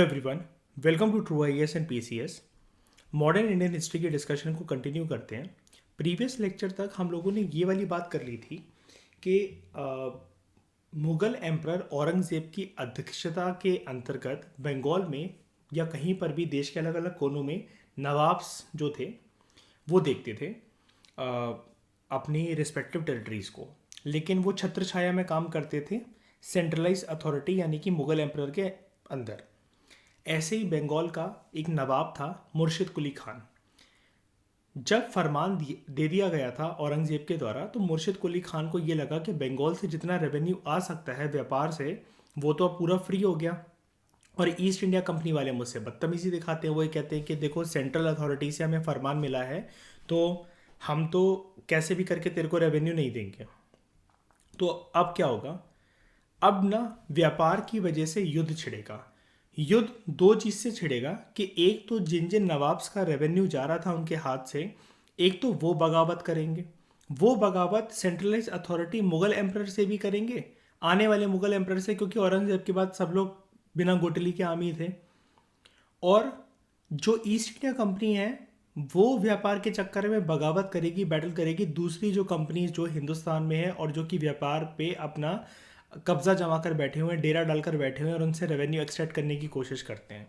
Everyone, welcome to True IAS and PCS. Modern Indian history के discussion को continue करते हैं। प्रीवियस लेक्चर तक हम लोगों ने ये वाली बात कर ली थी कि मुगल एम्परर औरंगज़ेब की अध्यक्षता के अंतर्गत बंगाल में या कहीं पर भी देश के अलग अलग कोनों में नवाब्स जो थे वो देखते थे अपनी रिस्पेक्टिव टेरिटरीज़ को, लेकिन वो छत्र छाया में काम करते थे सेंट्रलाइज अथॉरिटी यानी कि मुगल एम्परर के अंदर। ऐसे ही बंगाल का एक नवाब था मुर्शिद कुली खान। जब फरमान दे दिया गया था औरंगज़ेब के द्वारा, तो मुर्शिद कुली खान को ये लगा कि बंगाल से जितना रेवेन्यू आ सकता है व्यापार से वो तो अब पूरा फ्री हो गया। और ईस्ट इंडिया कंपनी वाले मुझसे बदतमीज़ी दिखाते हैं। वो ये कहते हैं कि देखो, सेंट्रल अथॉरिटी से हमें फरमान मिला है तो हम तो कैसे भी करके तेरे को रेवेन्यू नहीं देंगे। तो अब क्या होगा? अब ना व्यापार की वजह से युद्ध छिड़ेगा। युद्ध दो चीज़ से छिड़ेगा कि एक तो जिन जिन नवाब्स का रेवेन्यू जा रहा था उनके हाथ से, एक तो वो बगावत करेंगे। वो बगावत सेंट्रलाइज अथॉरिटी मुगल एम्परर से भी करेंगे, आने वाले मुगल एम्परर से, क्योंकि औरंगजेब के बाद सब लोग बिना गोटली के आम ही थे। और जो ईस्ट इंडिया कंपनी है वो व्यापार के चक्कर में बगावत करेगी, बैटल करेगी दूसरी जो कंपनीज जो हिंदुस्तान में है और जो कि व्यापार पे अपना कब्जा जमा कर बैठे हुए हैं, डेरा डालकर बैठे हुए हैं और उनसे रेवेन्यू एक्सट्रैक्ट करने की कोशिश करते हैं।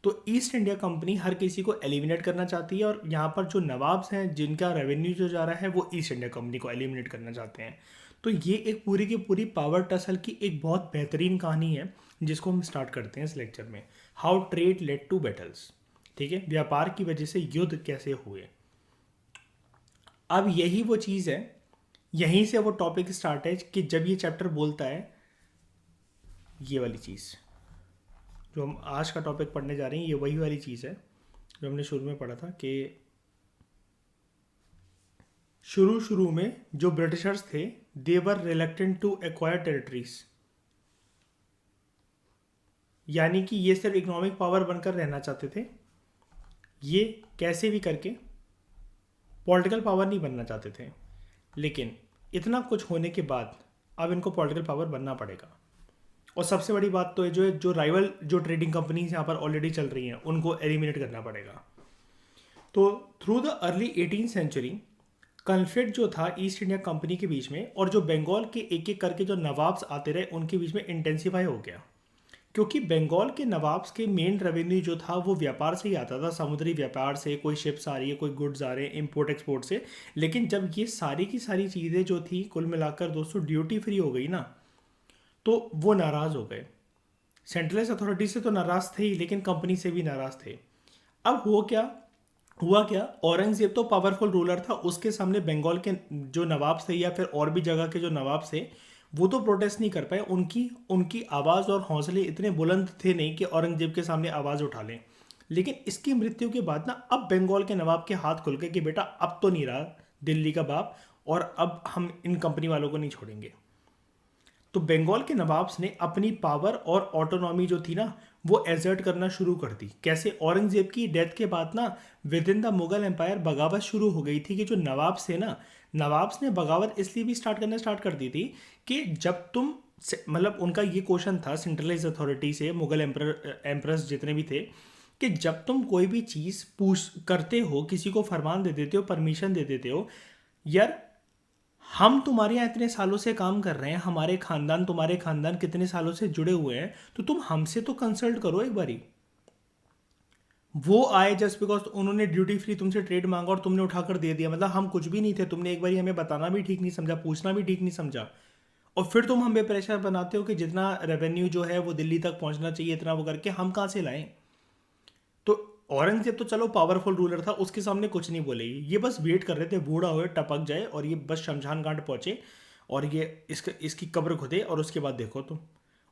तो ईस्ट इंडिया कंपनी हर किसी को एलिमिनेट करना चाहती है और यहाँ पर जो नवाब्स हैं जिनका रेवेन्यू जो जा रहा है वो ईस्ट इंडिया कंपनी को एलिमिनेट करना चाहते हैं। तो ये एक पूरी की पूरी पावर टसल की एक बहुत बेहतरीन कहानी है जिसको हम स्टार्ट करते हैं इस लेक्चर में। How trade led to battles. ठीक है, व्यापार की वजह से युद्ध कैसे हुए। अब यही वो चीज़ है, यहीं से वो टॉपिक स्टार्ट है कि जब ये चैप्टर बोलता है ये वाली चीज़ जो हम आज का टॉपिक पढ़ने जा रहे हैं, ये वही वाली चीज़ है जो हमने शुरू में पढ़ा था कि शुरू में जो ब्रिटिशर्स थे दे वर रिलक्टेंट टू एक्वायर टेरिटरीज, यानी कि ये सिर्फ इकोनॉमिक पावर बनकर रहना चाहते थे। ये कैसे भी करके पॉलिटिकल पावर नहीं बनना चाहते थे, लेकिन इतना कुछ होने के बाद अब इनको पॉलिटिकल पावर बनना पड़ेगा। और सबसे बड़ी बात तो है जो राइवल जो ट्रेडिंग कंपनीज यहाँ पर ऑलरेडी चल रही हैं उनको एलिमिनेट करना पड़ेगा। तो through the early 18th century conflict जो था ईस्ट इंडिया कंपनी के बीच में और जो बंगाल के एक एक करके जो नवाब्स आते रहे उनके बीच में इंटेंसीफाई हो गया, क्योंकि बंगाल के नवाब्स के मेन रेवेन्यू जो था वो व्यापार से ही आता था, समुद्री व्यापार से। कोई शिप्स आ रही है, कोई गुड्स आ रहे हैं, इम्पोर्ट एक्सपोर्ट से। लेकिन जब ये सारी की सारी चीज़ें जो थी कुल मिलाकर दोस्तों ड्यूटी फ्री हो गई ना, तो वो नाराज़ हो गए। सेंट्रलाइज अथॉरिटी से तो नाराज़ थे ही, लेकिन कंपनी से भी नाराज़ थे। अब हुआ क्या, औरंगजेब तो पावरफुल रूलर था, उसके सामने बंगाल के जो नवाब थे या फिर और भी जगह के जो नवाब थे वो तो प्रोटेस्ट नहीं कर पाए। उनकी आवाज़ और हौसले इतने बुलंद थे नहीं कि औरंगजेब के सामने आवाज़ उठा लें। लेकिन इसकी मृत्यु के बाद ना अब बंगाल के नवाब के हाथ खुल गए कि बेटा अब तो नहीं रहा दिल्ली का बाप, और अब हम इन कंपनी वालों को नहीं छोड़ेंगे। तो बंगाल के नवाब्स ने अपनी पावर और ऑटोनॉमी जो थी ना वो एजर्ट करना शुरू कर दी। कैसे? औरंगजेब की डेथ के बाद ना within the Mughal empire बगावत शुरू हो गई थी कि जो नवाब्स थे ना, नवाब्स ने बगावत इसलिए भी स्टार्ट कर दी थी कि जब तुम मतलब उनका ये क्वेश्चन था सेंट्रलाइज अथॉरिटी से, मुगल एम्परस जितने भी थे, कि जब तुम कोई भी चीज़ पूछ करते हो, किसी को फरमान दे देते हो, परमिशन दे देते हो, यार हम तुम्हारे यहाँ इतने सालों से काम कर रहे हैं, हमारे खानदान तुम्हारे खानदान कितने सालों से जुड़े हुए हैं, तो तुम हमसे तो कंसल्ट करो एक बारी। वो आए जस्ट बिकॉज उन्होंने ड्यूटी फ्री तुमसे ट्रेड मांगा और तुमने उठाकर दे दिया, मतलब हम कुछ भी नहीं थे। तुमने एक बारी हमें बताना भी ठीक नहीं समझा, पूछना भी ठीक नहीं समझा, और फिर तुम हमें प्रेशर बनाते हो कि जितना रेवेन्यू जो है वो दिल्ली तक पहुंचना चाहिए, इतना वो करके हम कहाँ से लाएं। तो औरंगजेब तो चलो पावरफुल रूलर था, उसके सामने कुछ नहीं बोलेगी। ये बस वेट कर रहे थे बूढ़ा होए, टपक जाए और ये बस शमशान घाट पहुंचे और ये इसकी कब्र खुदे और उसके बाद देखो तुम।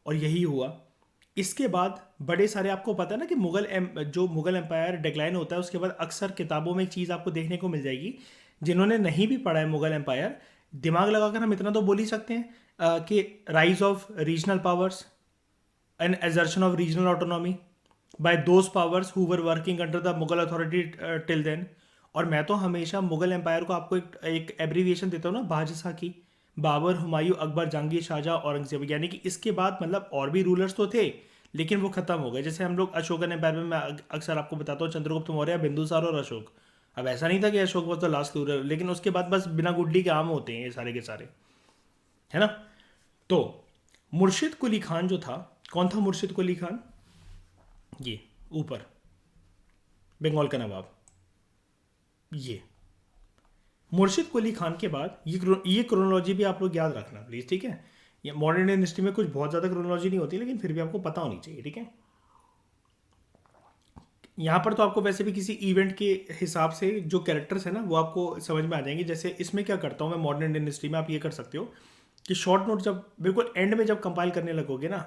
और यही हुआ। इसके बाद बड़े सारे, आपको पता है ना कि जो मुगल एम्पायर डिक्लाइन होता है उसके बाद अक्सर किताबों में एक चीज़ आपको देखने को मिल जाएगी। जिन्होंने नहीं भी पढ़ा है मुगल एम्पायर, दिमाग लगाकर हम इतना तो बोल ही सकते हैं कि rise of regional powers and assertion of regional autonomy by those powers who were working under the Mughal authority till then। और मैं तो हमेशा मुगल एम्पायर को आपको एक एब्रीविएशन देता हूँ ना, बादशाह की। बाबर, हुमायूं, अकबर, जहांगीर, शाहजहां, औरंगजेब, यानी कि इसके बाद मतलब और भी रूलर्स तो थे, लेकिन वो ख़त्म हो गए। जैसे हम लोग अशोकन एम्पायर में मैं अक्सर आपको बताता हूँ चंद्रगुप्त मौर्य, बिंदुसार और अशोक। अब ऐसा नहीं था कि Ashok was the last ruler, लेकिन उसके बाद बस बिना गुड्डी के आम होते हैं ये सारे के सारे, है ना। तो मुर्शिद कुली खान जो था, कौन था मुर्शिद कुली खान? ये ऊपर बंगाल का नवाब। ये मुर्शिद कुली खान के बाद ये क्रोनोलॉजी भी आप लोग याद रखना प्लीज़, ठीक है। ये मॉडर्न इंडियन हिस्ट्री में कुछ बहुत ज़्यादा क्रोनोलॉजी नहीं होती, लेकिन फिर भी आपको पता होनी चाहिए, ठीक है। यहाँ पर तो आपको वैसे भी किसी इवेंट के हिसाब से जो कैरेक्टर्स है ना वो आपको समझ में आ जाएंगे। जैसे इसमें क्या करता हूँ मैं मॉडर्न इंडियन हिस्ट्री में, आप ये कर सकते हो कि शॉर्ट नोट जब बिल्कुल एंड में जब कंपाइल करने लगोगे ना,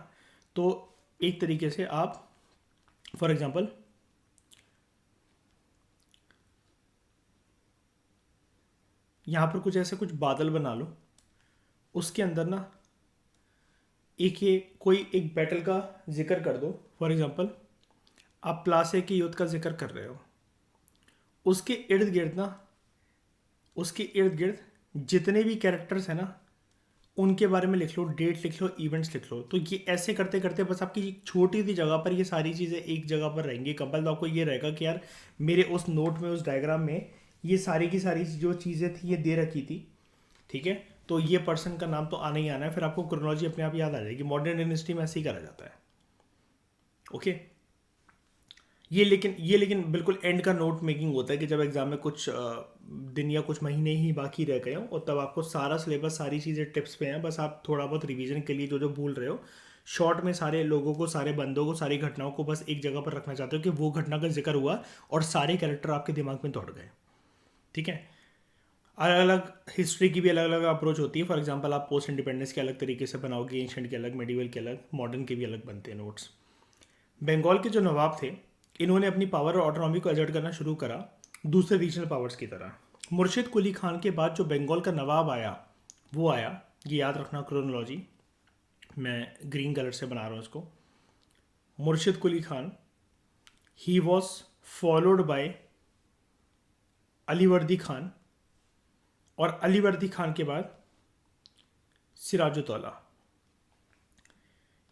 तो एक तरीके से आप फॉर एग्जांपल यहाँ पर कुछ ऐसे कुछ बादल बना लो, उसके अंदर ना एक ये कोई एक बैटल का जिक्र कर दो। फॉर एग्जांपल आप प्लासे के युद्ध का जिक्र कर रहे हो, उसके इर्द गिर्द ना, उसके इर्द गिर्द जितने भी कैरेक्टर्स हैं ना उनके बारे में लिख लो, डेट लिख लो, इवेंट्स लिख लो। तो ये ऐसे करते करते बस आपकी एक छोटी सी जगह पर ये सारी चीज़ें एक जगह पर रहेंगी। कंपल तो आपको ये रहेगा कि यार मेरे उस नोट में, उस डायग्राम में ये सारी की सारी जो चीज़ें थी ये दे रखी थी, ठीक है। तो ये पर्सन का नाम तो आना ही आना है, फिर आपको क्रोनोलॉजी अपने आप याद आ जाएगी। मॉडर्न इंडियन हिस्ट्री में ऐसे ही करा जाता है, ओके। ये लेकिन बिल्कुल एंड का नोट मेकिंग होता है कि जब एग्जाम में कुछ दिन या कुछ महीने ही बाकी रह गए हो और तब आपको सारा सिलेबस, सारी चीज़ें टिप्स पे हैं, बस आप थोड़ा बहुत रिवीजन के लिए जो जो भूल रहे हो शॉर्ट में सारे लोगों को, सारे बंदों को, सारी घटनाओं को बस एक जगह पर रखना चाहते हो कि वो घटना का जिक्र हुआ और सारे कैरेक्टर आपके दिमाग में दौड़ गए, ठीक है। अलग अलग हिस्ट्री की भी अलग अलग अप्रोच होती है। फॉर एग्जांपल आप पोस्ट इंडिपेंडेंस के अलग तरीके से बनाओगे, एंशंट के अलग, मेडिवल के अलग, मॉडर्न के भी अलग बनते हैं नोट्स। बंगाल के जो नवाब थे इन्होंने अपनी पावर और ऑटोनॉमी को एजर्ट करना शुरू करा दूसरे रीजनल पावर्स की तरह। मुर्शिद कुली खान के बाद जो बंगाल का नवाब आया वो आया, ये याद रखना क्रोनोलॉजी, मैं ग्रीन कलर से बना रहा हूँ इसको। Murshid Quli Khan, he was followed by Alivardi Khan, और अलीवर्दी खान के बाद सिराजुद्दौला।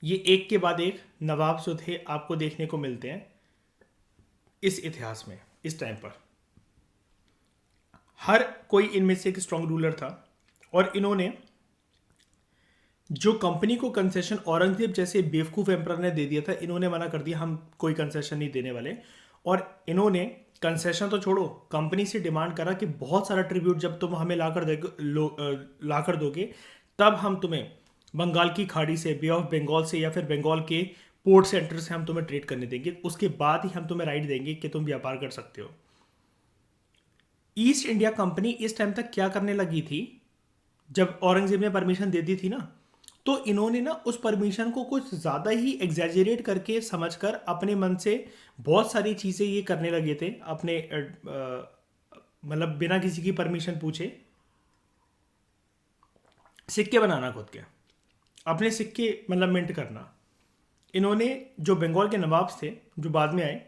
ये एक के बाद एक नवाब जो थे आपको देखने को मिलते हैं इस इतिहास में। इस टाइम पर हर कोई इनमें से एक स्ट्रॉन्ग रूलर था, और इन्होंने जो कंपनी को कंसेशन औरंगजेब जैसे बेवकूफ़ एम्परर ने दे दिया था, इन्होंने मना कर दिया हम कोई कंसेशन नहीं देने वाले। और इन्होंने कंसेशन तो छोड़ो, कंपनी से डिमांड करा कि बहुत सारा ट्रिब्यूट जब तुम हमें ला कर दोगे तब हम तुम्हें बंगाल की खाड़ी से, बे ऑफ बंगाल से या फिर बंगाल के पोर्ट सेंटर से हम तुम्हें ट्रेड करने देंगे, उसके बाद ही हम तुम्हें राइट देंगे कि तुम व्यापार कर सकते हो। ईस्ट इंडिया कंपनी इस टाइम तक क्या करने लगी थी, जब औरंगजेब ने परमिशन दे दी थी ना, तो इन्होंने ना उस परमिशन को कुछ ज़्यादा ही एग्जैजरेट करके समझकर अपने मन से बहुत सारी चीज़ें ये करने लगे थे अपने मतलब बिना किसी की परमिशन पूछे। सिक्के बनाना खुद के, अपने सिक्के मतलब मिंट करना। इन्होंने जो बंगाल के नवाब थे जो बाद में आए,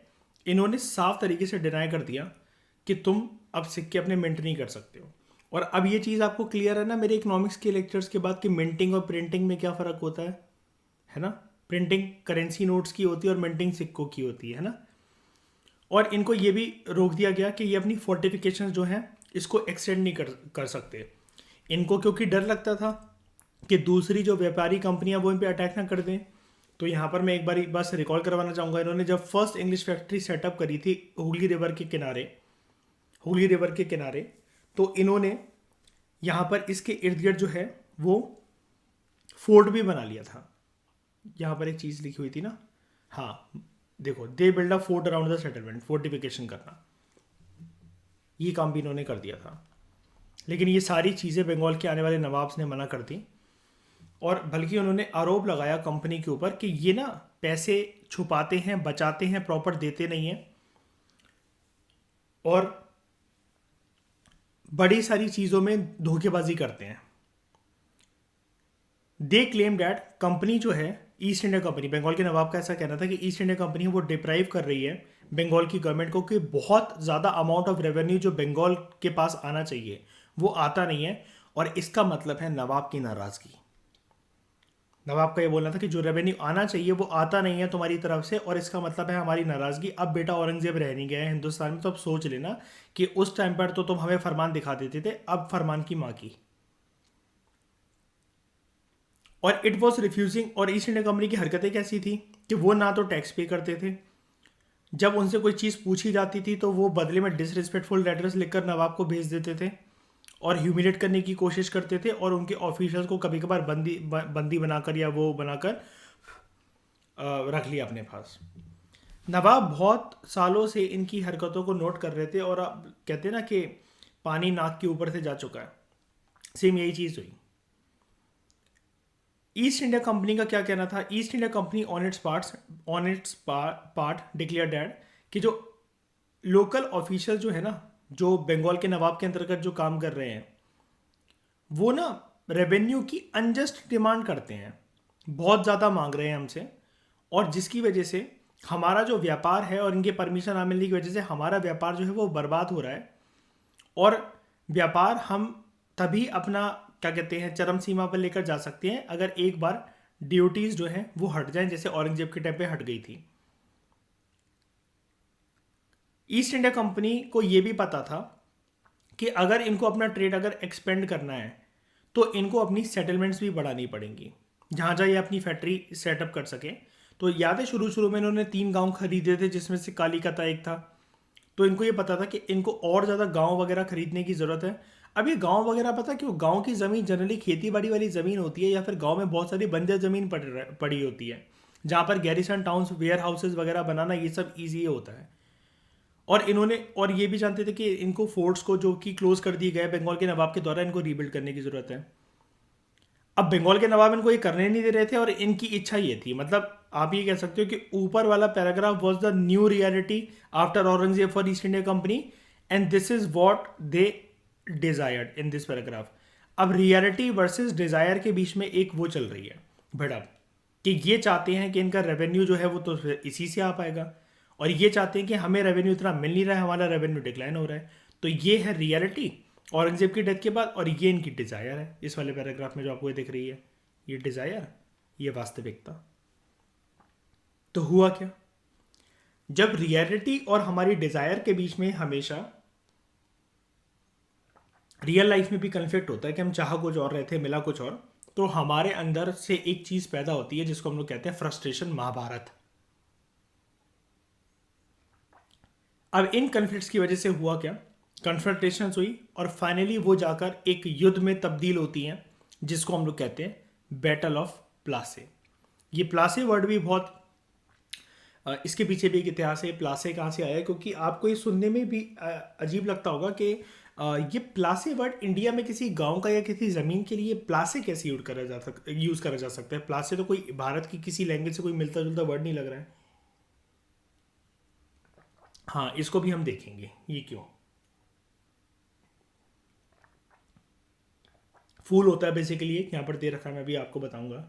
इन्होंने साफ तरीके से डिनाई कर दिया कि तुम अब सिक्के अपने मिंट नहीं कर सकते हो। और अब ये चीज़ आपको क्लियर है ना मेरे इकोनॉमिक्स के लेक्चर्स के बाद कि मिंटिंग और प्रिंटिंग में क्या फ़र्क होता है ना। प्रिंटिंग करेंसी नोट्स की होती है और मिंटिंग सिक्कों की होती है ना। और इनको ये भी रोक दिया गया कि ये अपनी फोर्टिफिकेशन जो हैं इसको एक्सटेंड नहीं कर सकते। इनको क्योंकि डर लगता था कि दूसरी जो व्यापारी कंपनियां वो इन पर अटैक ना कर दें। तो यहाँ पर मैं एक बार बस रिकॉल करवाना चाहूँगा, इन्होंने जब फर्स्ट इंग्लिश फैक्ट्री सेटअप करी थी हुगली रिवर के किनारे, तो इन्होंने यहाँ पर इसके इर्द गिर्द जो है वो फोर्ट भी बना लिया था। यहाँ पर एक चीज़ लिखी हुई थी ना, हाँ देखो, they build a fort around the settlement, fortification करना, ये काम भी इन्होंने कर दिया था। लेकिन ये सारी चीज़ें बंगाल के आने वाले नवाब्स ने मना कर दी, और बल्कि उन्होंने आरोप लगाया कंपनी के ऊपर कि ये ना पैसे छुपाते हैं, बचाते हैं, प्रॉपर देते नहीं हैं, और बड़ी सारी चीज़ों में धोखेबाजी करते हैं। दे क्लेम डैट कंपनी जो है ईस्ट इंडिया कंपनी, बंगाल के नवाब का ऐसा कहना था कि ईस्ट इंडिया कंपनी वो डिप्राइव कर रही है बंगाल की गवर्नमेंट को कि बहुत ज़्यादा अमाउंट ऑफ रेवेन्यू जो बंगाल के पास आना चाहिए वो आता नहीं है, और इसका मतलब है नवाब की नाराज़गी। नवाब का ये बोलना था कि जो रेवेन्यू आना चाहिए वो आता नहीं है तुम्हारी तरफ से, और इसका मतलब है हमारी नाराज़गी। अब बेटा औरंगजेब रह नहीं गया है हिंदुस्तान में, तो अब सोच लेना कि उस टाइम पर तो तुम हमें फरमान दिखा देते थे, अब फरमान की माँ की। और इट वॉज रिफ्यूजिंग, और ईस्ट इंडिया कंपनी की हरकतें कैसी थी कि वो ना तो टैक्स पे करते थे, जब उनसे कोई चीज़ पूछी जाती थी तो वो बदले में डिसरिस्पेक्टफुल लेटर्स लिखकर नवाब को भेज देते थे और ह्यूमिलेट करने की कोशिश करते थे, और उनके ऑफिशियल्स को कभी कभार बंदी बनाकर या वो बनाकर रख लिया अपने पास। नवाब बहुत सालों से इनकी हरकतों को नोट कर रहे थे, और अब कहते हैं ना कि पानी नाक के ऊपर से जा चुका है, सेम यही चीज़ हुई। ईस्ट इंडिया कंपनी का क्या कहना था? East India company on it's part declare that कि जो लोकल ऑफिशियल जो है ना, जो बंगाल के नवाब के अंतर्गत जो काम कर रहे हैं, वो ना रेवेन्यू की अनजस्ट डिमांड करते हैं, बहुत ज़्यादा मांग रहे हैं हमसे, और जिसकी वजह से हमारा जो व्यापार है और इनके परमिशन ना मिलने की वजह से हमारा व्यापार जो है वो बर्बाद हो रहा है। और व्यापार हम तभी अपना क्या कहते हैं चरम सीमा पर लेकर जा सकते हैं अगर एक बार ड्यूटीज जो हैं वो हट जाएं, जैसे औरंगजेब के टाइम पे हट गई थी। ईस्ट इंडिया कंपनी को ये भी पता था कि अगर इनको अपना ट्रेड अगर एक्सपेंड करना है तो इनको अपनी सेटलमेंट्स भी बढ़ानी पड़ेंगी, जहाँ जहाँ ये अपनी फैक्ट्री सेटअप कर सके। तो याद है शुरू शुरू में इन्होंने 3 गांव खरीदे थे, जिसमें से कालीकता एक था। तो इनको ये पता था कि इनको और ज़्यादा गांव वगैरह खरीदने की ज़रूरत है। अब ये गांव वगैरह पता क्यों? गांव की ज़मीन जनरली खेती बाड़ी वाली ज़मीन होती है, या फिर गांव में बहुत सारी बंजर ज़मीन पड़ी होती है, जहाँ पर गैरिसन टाउन्स, वेयर हाउसेज वगैरह बनाना ये सब ईजी होता है। और इन्होंने और ये भी जानते थे कि इनको फोर्ट्स को जो कि क्लोज कर दिए गए बंगाल के नवाब के द्वारा, इनको रीबिल्ड करने की ज़रूरत है। अब बंगाल के नवाब इनको ये करने नहीं दे रहे थे, और इनकी इच्छा ये थी, मतलब आप ये कह सकते हो कि ऊपर वाला paragraph was the new reality after Aurangzeb for east India company, and this is what they desired in this paragraph. अब रियलिटी वर्सेस डिजायर के बीच में एक वो चल रही है भिड़प, कि ये चाहते हैं कि इनका रेवेन्यू जो है वो तो इसी से आ पाएगा, और ये चाहते हैं कि हमें रेवेन्यू इतना मिल नहीं रहा है, हमारा रेवेन्यू डिक्लाइन हो रहा है। तो ये है रियलिटी औरंगजेब की डेथ के बाद, और ये इनकी डिज़ायर है इस वाले पैराग्राफ में जो आपको ये दिख रही है, ये डिज़ायर, ये वास्तविकता। तो हुआ क्या? जब रियलिटी और हमारी डिज़ायर के बीच में हमेशा रियल लाइफ में भी कन्फ्लिक्ट होता है कि हम चाह कुछ और रहे थे, मिला कुछ और, तो हमारे अंदर से एक चीज़ पैदा होती है जिसको हम लोग कहते हैं फ्रस्ट्रेशन, महाभारत। अब इन कन्फ्लिक्ट्स की वजह से हुआ क्या? कन्फ्रंटेशन हुई, और फाइनली वो जाकर एक युद्ध में तब्दील होती हैं, जिसको हम लोग कहते हैं बैटल ऑफ प्लासे। ये प्लासे वर्ड भी बहुत इसके पीछे भी एक इतिहास है। प्लासे कहाँ से आया? क्योंकि आपको ये सुनने में भी अजीब लगता होगा कि ये प्लासे वर्ड इंडिया में किसी गांव का या किसी ज़मीन के लिए प्लासे कैसे यूज़ करा जा सकता है? प्लासे तो कोई भारत की किसी लैंग्वेज से कोई मिलता जुलता वर्ड नहीं लग रहा है। हाँ, इसको भी हम देखेंगे ये क्यों। फूल होता है बेसिकली, एक यहाँ पर दे रखा है, मैं भी आपको बताऊंगा।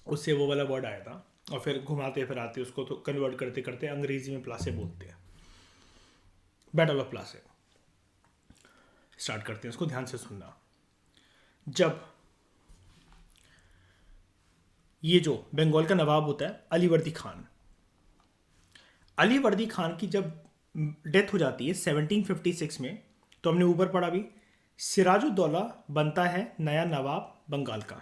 उससे वो वाला वर्ड आया था, और फिर घुमाते फिर आते उसको तो कन्वर्ट करते करते अंग्रेजी में प्लासे बोलते हैं। बैटल ऑफ प्लासे स्टार्ट करते हैं, इसको ध्यान से सुनना। जब ये जो बंगाल का नवाब होता है अलीवर्दी खान, अलीवर्दी खान की जब डेथ हो जाती है 1756 में, तो हमने ऊपर पढ़ा भी, सिराजुद्दौला बनता है नया नवाब बंगाल का।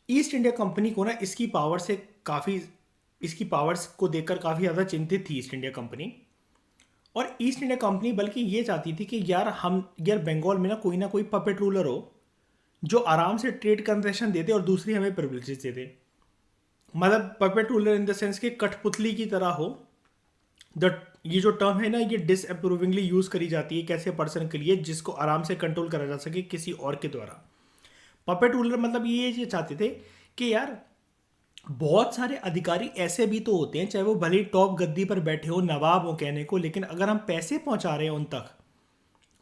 ईस्ट इंडिया कंपनी को ना इसकी पावर से काफ़ी, इसकी पावर्स को देखकर काफ़ी ज़्यादा चिंतित थी ईस्ट इंडिया कंपनी। और ईस्ट इंडिया कंपनी बल्कि ये चाहती थी कि यार बंगाल में ना कोई पपेट रूलर हो जो आराम से ट्रेड कंसेशन देते और दूसरी हमें प्रिविलेजेस देते। मतलब puppet ruler in the sense कि कठपुतली की तरह हो। ये जो टर्म है ना, ये डिसअप्रूविंगली यूज़ करी जाती है कैसे पर्सन के लिए जिसको आराम से कंट्रोल करा जा सके किसी और के द्वारा। पपेट रूलर मतलब ये चाहते थे कि यार बहुत सारे अधिकारी ऐसे भी तो होते हैं, चाहे वो भले ही टॉप गद्दी पर बैठे हो, नवाब हो कहने को, लेकिन अगर हम पैसे पहुंचा रहे हैं उन तक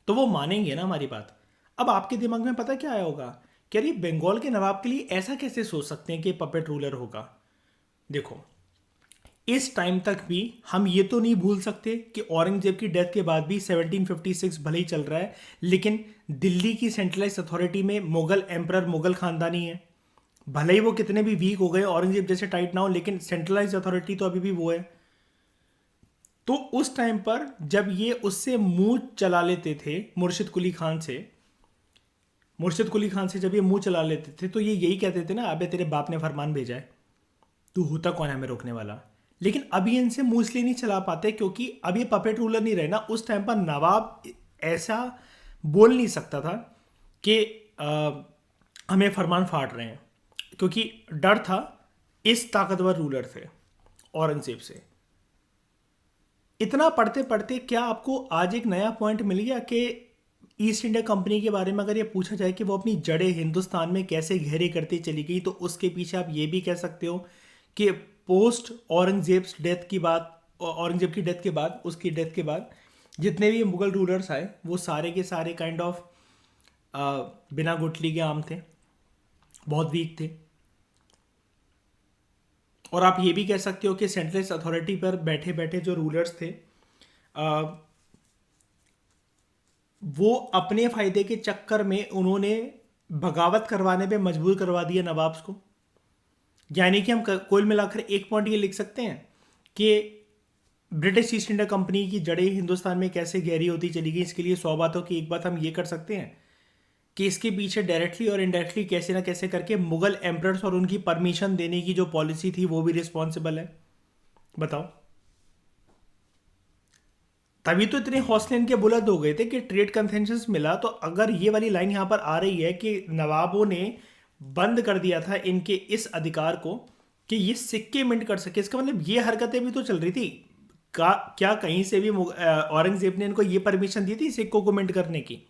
तो वो मानेंगे ना हमारी बात। अब आपके दिमाग में पता क्या आया होगा कि अरे बंगाल के नवाब के लिए ऐसा कैसे सोच सकते हैं कि पपेट रूलर होगा? देखो, इस टाइम तक भी हम ये तो नहीं भूल सकते कि औरंगजेब की डेथ के बाद भी 1756 भले ही चल रहा है, लेकिन दिल्ली की सेंट्रलाइज अथॉरिटी में मुगल एम्परर मुगल खानदानी है। भले ही वो कितने भी वीक हो गए, औरंगजेब जैसे टाइट ना हो, लेकिन सेंट्रलाइज अथॉरिटी तो अभी भी वो है। तो उस टाइम पर जब ये उससे मुंह चला लेते थे, मुर्शिद कुली खान से जब ये मुंह चला लेते थे, तो ये यही कहते थे ना, अबे तेरे बाप ने फरमान भेजा है, तू होता कौन है हमें रोकने वाला। लेकिन अभी इनसे मुंह इसलिए नहीं चला पाते क्योंकि अब ये पपेट रूलर नहीं रहे ना। उस टाइम पर नवाब ऐसा बोल नहीं सकता था कि हमें फरमान फाड़ रहे हैं, क्योंकि डर था इस ताकतवर रूलर से, औरंगजेब से। इतना पढ़ते पढ़ते क्या आपको आज एक नया पॉइंट मिल गया कि ईस्ट इंडिया कंपनी के बारे में अगर ये पूछा जाए कि वो अपनी जड़ें हिंदुस्तान में कैसे गहरी करती चली गई, तो उसके पीछे आप ये भी कह सकते हो कि पोस्ट औरंगजेब की डेथ के बाद, उसकी डेथ के बाद जितने भी मुगल रूलर्स आए वो सारे के सारे काइंड ऑफ बिना गुठली के आम थे, बहुत वीक थे। और आप ये भी कह सकते हो कि सेंट्रलाइज अथॉरिटी पर बैठे बैठे जो रूलर्स थे, वो अपने फायदे के चक्कर में उन्होंने बगावत करवाने पे मजबूर करवा दिया नवाब्स को। यानी कि हम कुल मिलाकर एक पॉइंट ये लिख सकते हैं कि ब्रिटिश ईस्ट इंडिया कंपनी की जड़ें हिंदुस्तान में कैसे गहरी होती चली गई। इसके लिए 100 बातों की एक बात हम ये कर सकते हैं कि इसके पीछे डायरेक्टली और इनडायरेक्टली कैसे ना कैसे करके मुगल एम्परर्स और उनकी परमिशन देने की जो पॉलिसी थी वो भी रिस्पॉन्सिबल है। बताओ, तभी तो इतने हौसले इनके बुलंद हो गए थे कि ट्रेड कंसेंसस मिला। तो अगर ये वाली लाइन यहां पर आ रही है कि नवाबों ने बंद कर दिया था इनके इस अधिकार को कि ये सिक्के मिंट कर सके, इसका मतलब ये हरकतें भी तो चल रही थी। क्या कहीं से भी औरंगजेब ने इनको ये परमिशन दी थी सिक्कों को मिंट करने की?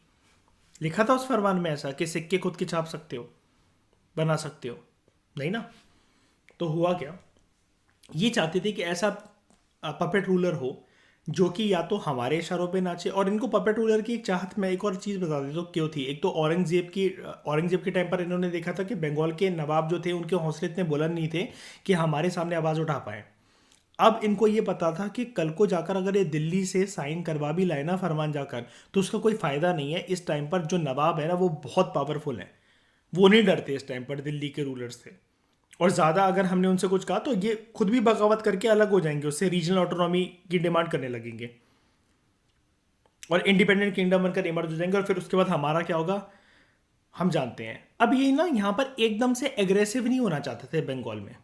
लिखा था उस फरमान में ऐसा कि सिक्के खुद के छाप सकते हो, बना सकते हो? नहीं ना। तो हुआ क्या, ये चाहते थे कि ऐसा पपेट रूलर हो जो कि या तो हमारे इशारों पे नाचे। और इनको पपेट रूलर की एक चाहत, मैं एक और चीज़ बता देता हूँ क्यों थी। एक तो औरंगजेब के टाइम पर इन्होंने देखा था कि बंगाल के नवाब जो थे उनके हौसले इतने बुलंद नहीं थे कि हमारे सामने आवाज़ उठा पाए। अब इनको ये पता था कि कल को जाकर अगर ये दिल्ली से साइन करवा भी लाए ना फरमान जाकर, तो उसका कोई फ़ायदा नहीं है। इस टाइम पर जो नवाब है ना वो बहुत पावरफुल है, वो नहीं डरते इस टाइम पर दिल्ली के रूलर्स से। और ज़्यादा अगर हमने उनसे कुछ कहा तो ये खुद भी बगावत करके अलग हो जाएंगे, उससे रीजनल ऑटोनॉमी की डिमांड करने लगेंगे और इंडिपेंडेंट किंगडम बनकर इमर्ज हो जाएंगे। और फिर उसके बाद हमारा क्या होगा हम जानते हैं। अब ये ना यहाँ पर एकदम से एग्रेसिव नहीं होना चाहते थे बंगाल में,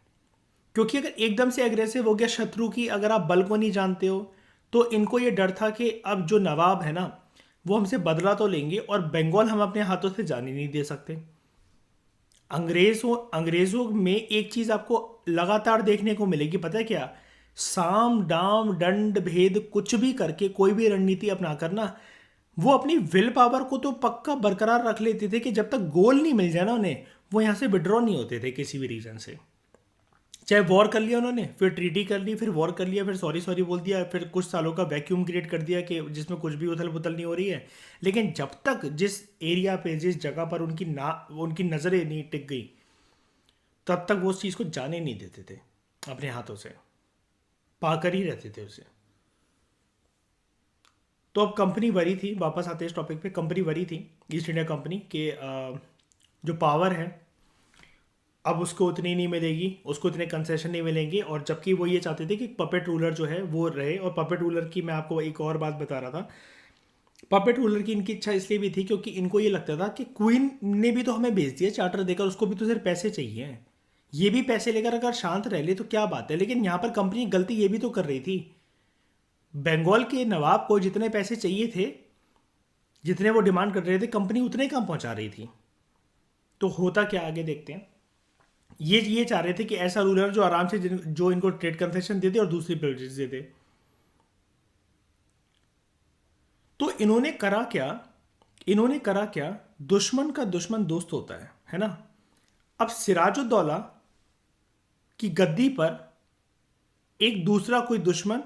क्योंकि अगर एकदम से एग्रेसिव हो गया शत्रु की, अगर आप बल को नहीं जानते हो, तो इनको ये डर था कि अब जो नवाब है ना वो हमसे बदला तो लेंगे और बंगाल हम अपने हाथों से जाने नहीं दे सकते। अंग्रेजों में एक चीज आपको लगातार देखने को मिलेगी, पता है क्या? साम दाम दंड भेद कुछ भी करके कोई भी रणनीति अपना करना, वो अपनी विल पावर को तो पक्का बरकरार रख लेते थे कि जब तक गोल नहीं मिल जाए ना उन्हें, वो यहां से विड्रॉ नहीं होते थे किसी भी रीजन से। चाहे वॉर कर लिया उन्होंने, फिर ट्रीटी कर ली, फिर वॉर कर लिया, फिर सॉरी सॉरी बोल दिया, फिर कुछ सालों का वैक्यूम क्रिएट कर दिया कि जिसमें कुछ भी उथल पुथल नहीं हो रही है। लेकिन जब तक जिस एरिया पे, जिस जगह पर उनकी नज़रें नहीं टिक गई, तब तक वो उस चीज़ को जाने नहीं देते थे, अपने हाथों से पाकर ही रहते थे उसे। तो अब कंपनी वरी थी, वापस आते हैं इस टॉपिक पे। कंपनी वरी थी ईस्ट इंडिया कंपनी के जो पावर है अब उसको उतनी नहीं मिलेगी, उसको इतने कंसेशन नहीं मिलेंगे। और जबकि वो ये चाहते थे कि पपेट रूलर जो है वो रहे। और पपेट रूलर की मैं आपको एक और बात बता रहा था, पपेट रूलर की इनकी इच्छा इसलिए भी थी क्योंकि इनको ये लगता था कि क्वीन ने भी तो हमें भेज दिया चार्टर देकर, उसको भी तो सिर्फ पैसे चाहिए, ये भी पैसे लेकर अगर शांत रह ले तो क्या बात है। लेकिन यहाँ पर कंपनी गलती ये भी तो कर रही थी, बंगाल के नवाब को जितने पैसे चाहिए थे, जितने वो डिमांड कर रहे थे, कंपनी उतने कम पहुंचा रही थी। तो होता क्या आगे देखते हैं। ये चाह रहे थे कि ऐसा रूलर जो आराम से जो इनको ट्रेड कंसेशन देते और दूसरी प्रिविलेजेस देते। तो इन्होंने करा क्या, दुश्मन का दुश्मन दोस्त होता है ना। अब सिराजुद्दौला की गद्दी पर एक दूसरा कोई दुश्मन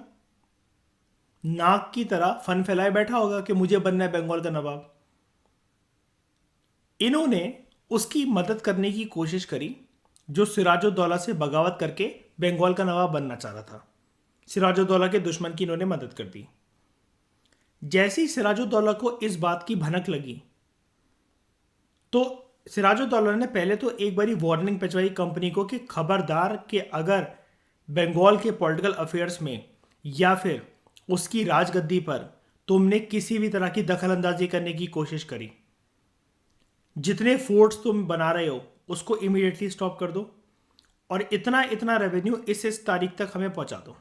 नाक की तरह फन फैलाए बैठा होगा कि मुझे बनना है बंगाल का नवाब। इन्होंने उसकी मदद करने की कोशिश करी जो सिराजुद्दौला से बगावत करके बंगाल का नवाब बनना चाह रहा था। सिराजुद्दौला के दुश्मन की इन्होंने मदद कर दी। जैसे ही सिराजुद्दौला को इस बात की भनक लगी तो सिराजुद्दौला ने पहले तो एक बारी वार्निंग भिजवाई कंपनी को कि खबरदार कि अगर बंगाल के पॉलिटिकल अफेयर्स में या फिर उसकी राजगद्दी पर तुमने किसी भी तरह की दखल अंदाजी करने की कोशिश करी, जितने फोर्ट्स तुम बना रहे हो उसको इमीडिएटली स्टॉप कर दो और इतना इतना रेवेन्यू इस तारीख तक हमें पहुंचा दो।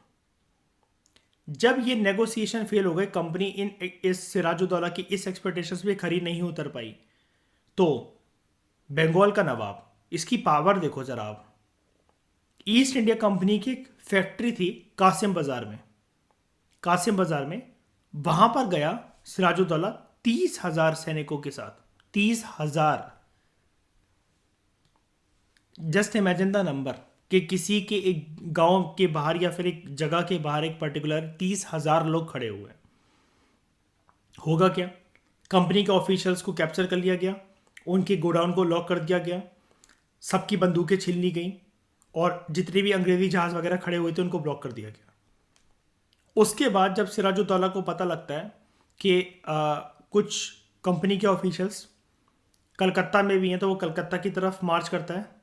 जब ये नेगोशिएशन फेल हो गए, कंपनी इन इस सिराजुद्दौला की इस एक्सपेक्टेशंस पे खरी नहीं उतर पाई, तो बंगाल का नवाब, इसकी पावर देखो जरा आप। ईस्ट इंडिया कंपनी की एक फैक्ट्री थी कासिम बाजार में, कासिम बाजार में वहां पर गया सिराजुद्दौला 30,000 सैनिकों के साथ। 30,000। जस्ट इमेजिन द नंबर कि किसी के एक गांव के बाहर या फिर एक जगह के बाहर एक पर्टिकुलर 30,000 लोग खड़े हुए हैं। होगा क्या? कंपनी के ऑफिशियल्स को कैप्चर कर लिया गया, उनके गोडाउन को लॉक कर दिया गया, सबकी बंदूकें छीन ली गई और जितने भी अंग्रेजी जहाज वगैरह खड़े हुए थे उनको ब्लॉक कर दिया गया। उसके बाद जब सिराजुद्दौला को पता लगता है कि कुछ कंपनी के ऑफिशियल्स कलकत्ता में भी हैं, तो वो कलकत्ता की तरफ मार्च करता है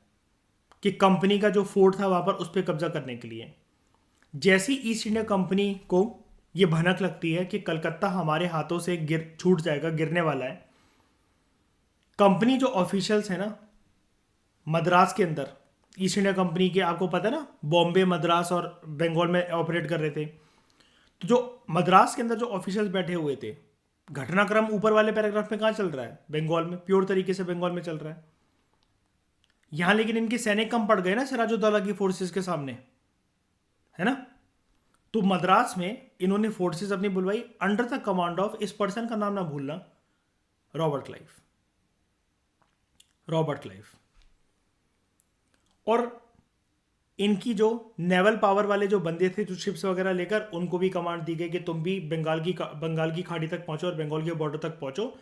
कि कंपनी का जो फोर्ट था वहाँ पर उस पर कब्जा करने के लिए। जैसी ईस्ट इंडिया कंपनी को ये भनक लगती है कि कलकत्ता हमारे हाथों से छूट जाएगा, गिरने वाला है, कंपनी जो ऑफिशियल्स हैं ना मद्रास के अंदर, ईस्ट इंडिया कंपनी के, आपको पता है ना, बॉम्बे, मद्रास और बंगाल में ऑपरेट कर रहे थे, तो जो मद्रास के अंदर जो ऑफिशियल्स बैठे हुए थे, घटनाक्रम ऊपर वाले पैराग्राफ में कहाँ चल रहा है? बंगाल में, प्योर तरीके से बंगाल में चल रहा है। यहां लेकिन इनके सैनिक कम पड़ गए ना सिराजुद्दौला की फोर्सेस के सामने, है ना। तो मद्रास में इन्होंने फोर्सेस अपनी बुलवाई अंडर द कमांड ऑफ, इस पर्सन का नाम ना भूलना, रॉबर्ट क्लाइव। Robert Clive. और इनकी जो नेवल पावर वाले जो बंदे थे जो शिप्स वगैरह लेकर, उनको भी कमांड दी गई कि तुम भी बंगाल की खाड़ी तक पहुंचो और बंगाल के बॉर्डर तक पहुंचो।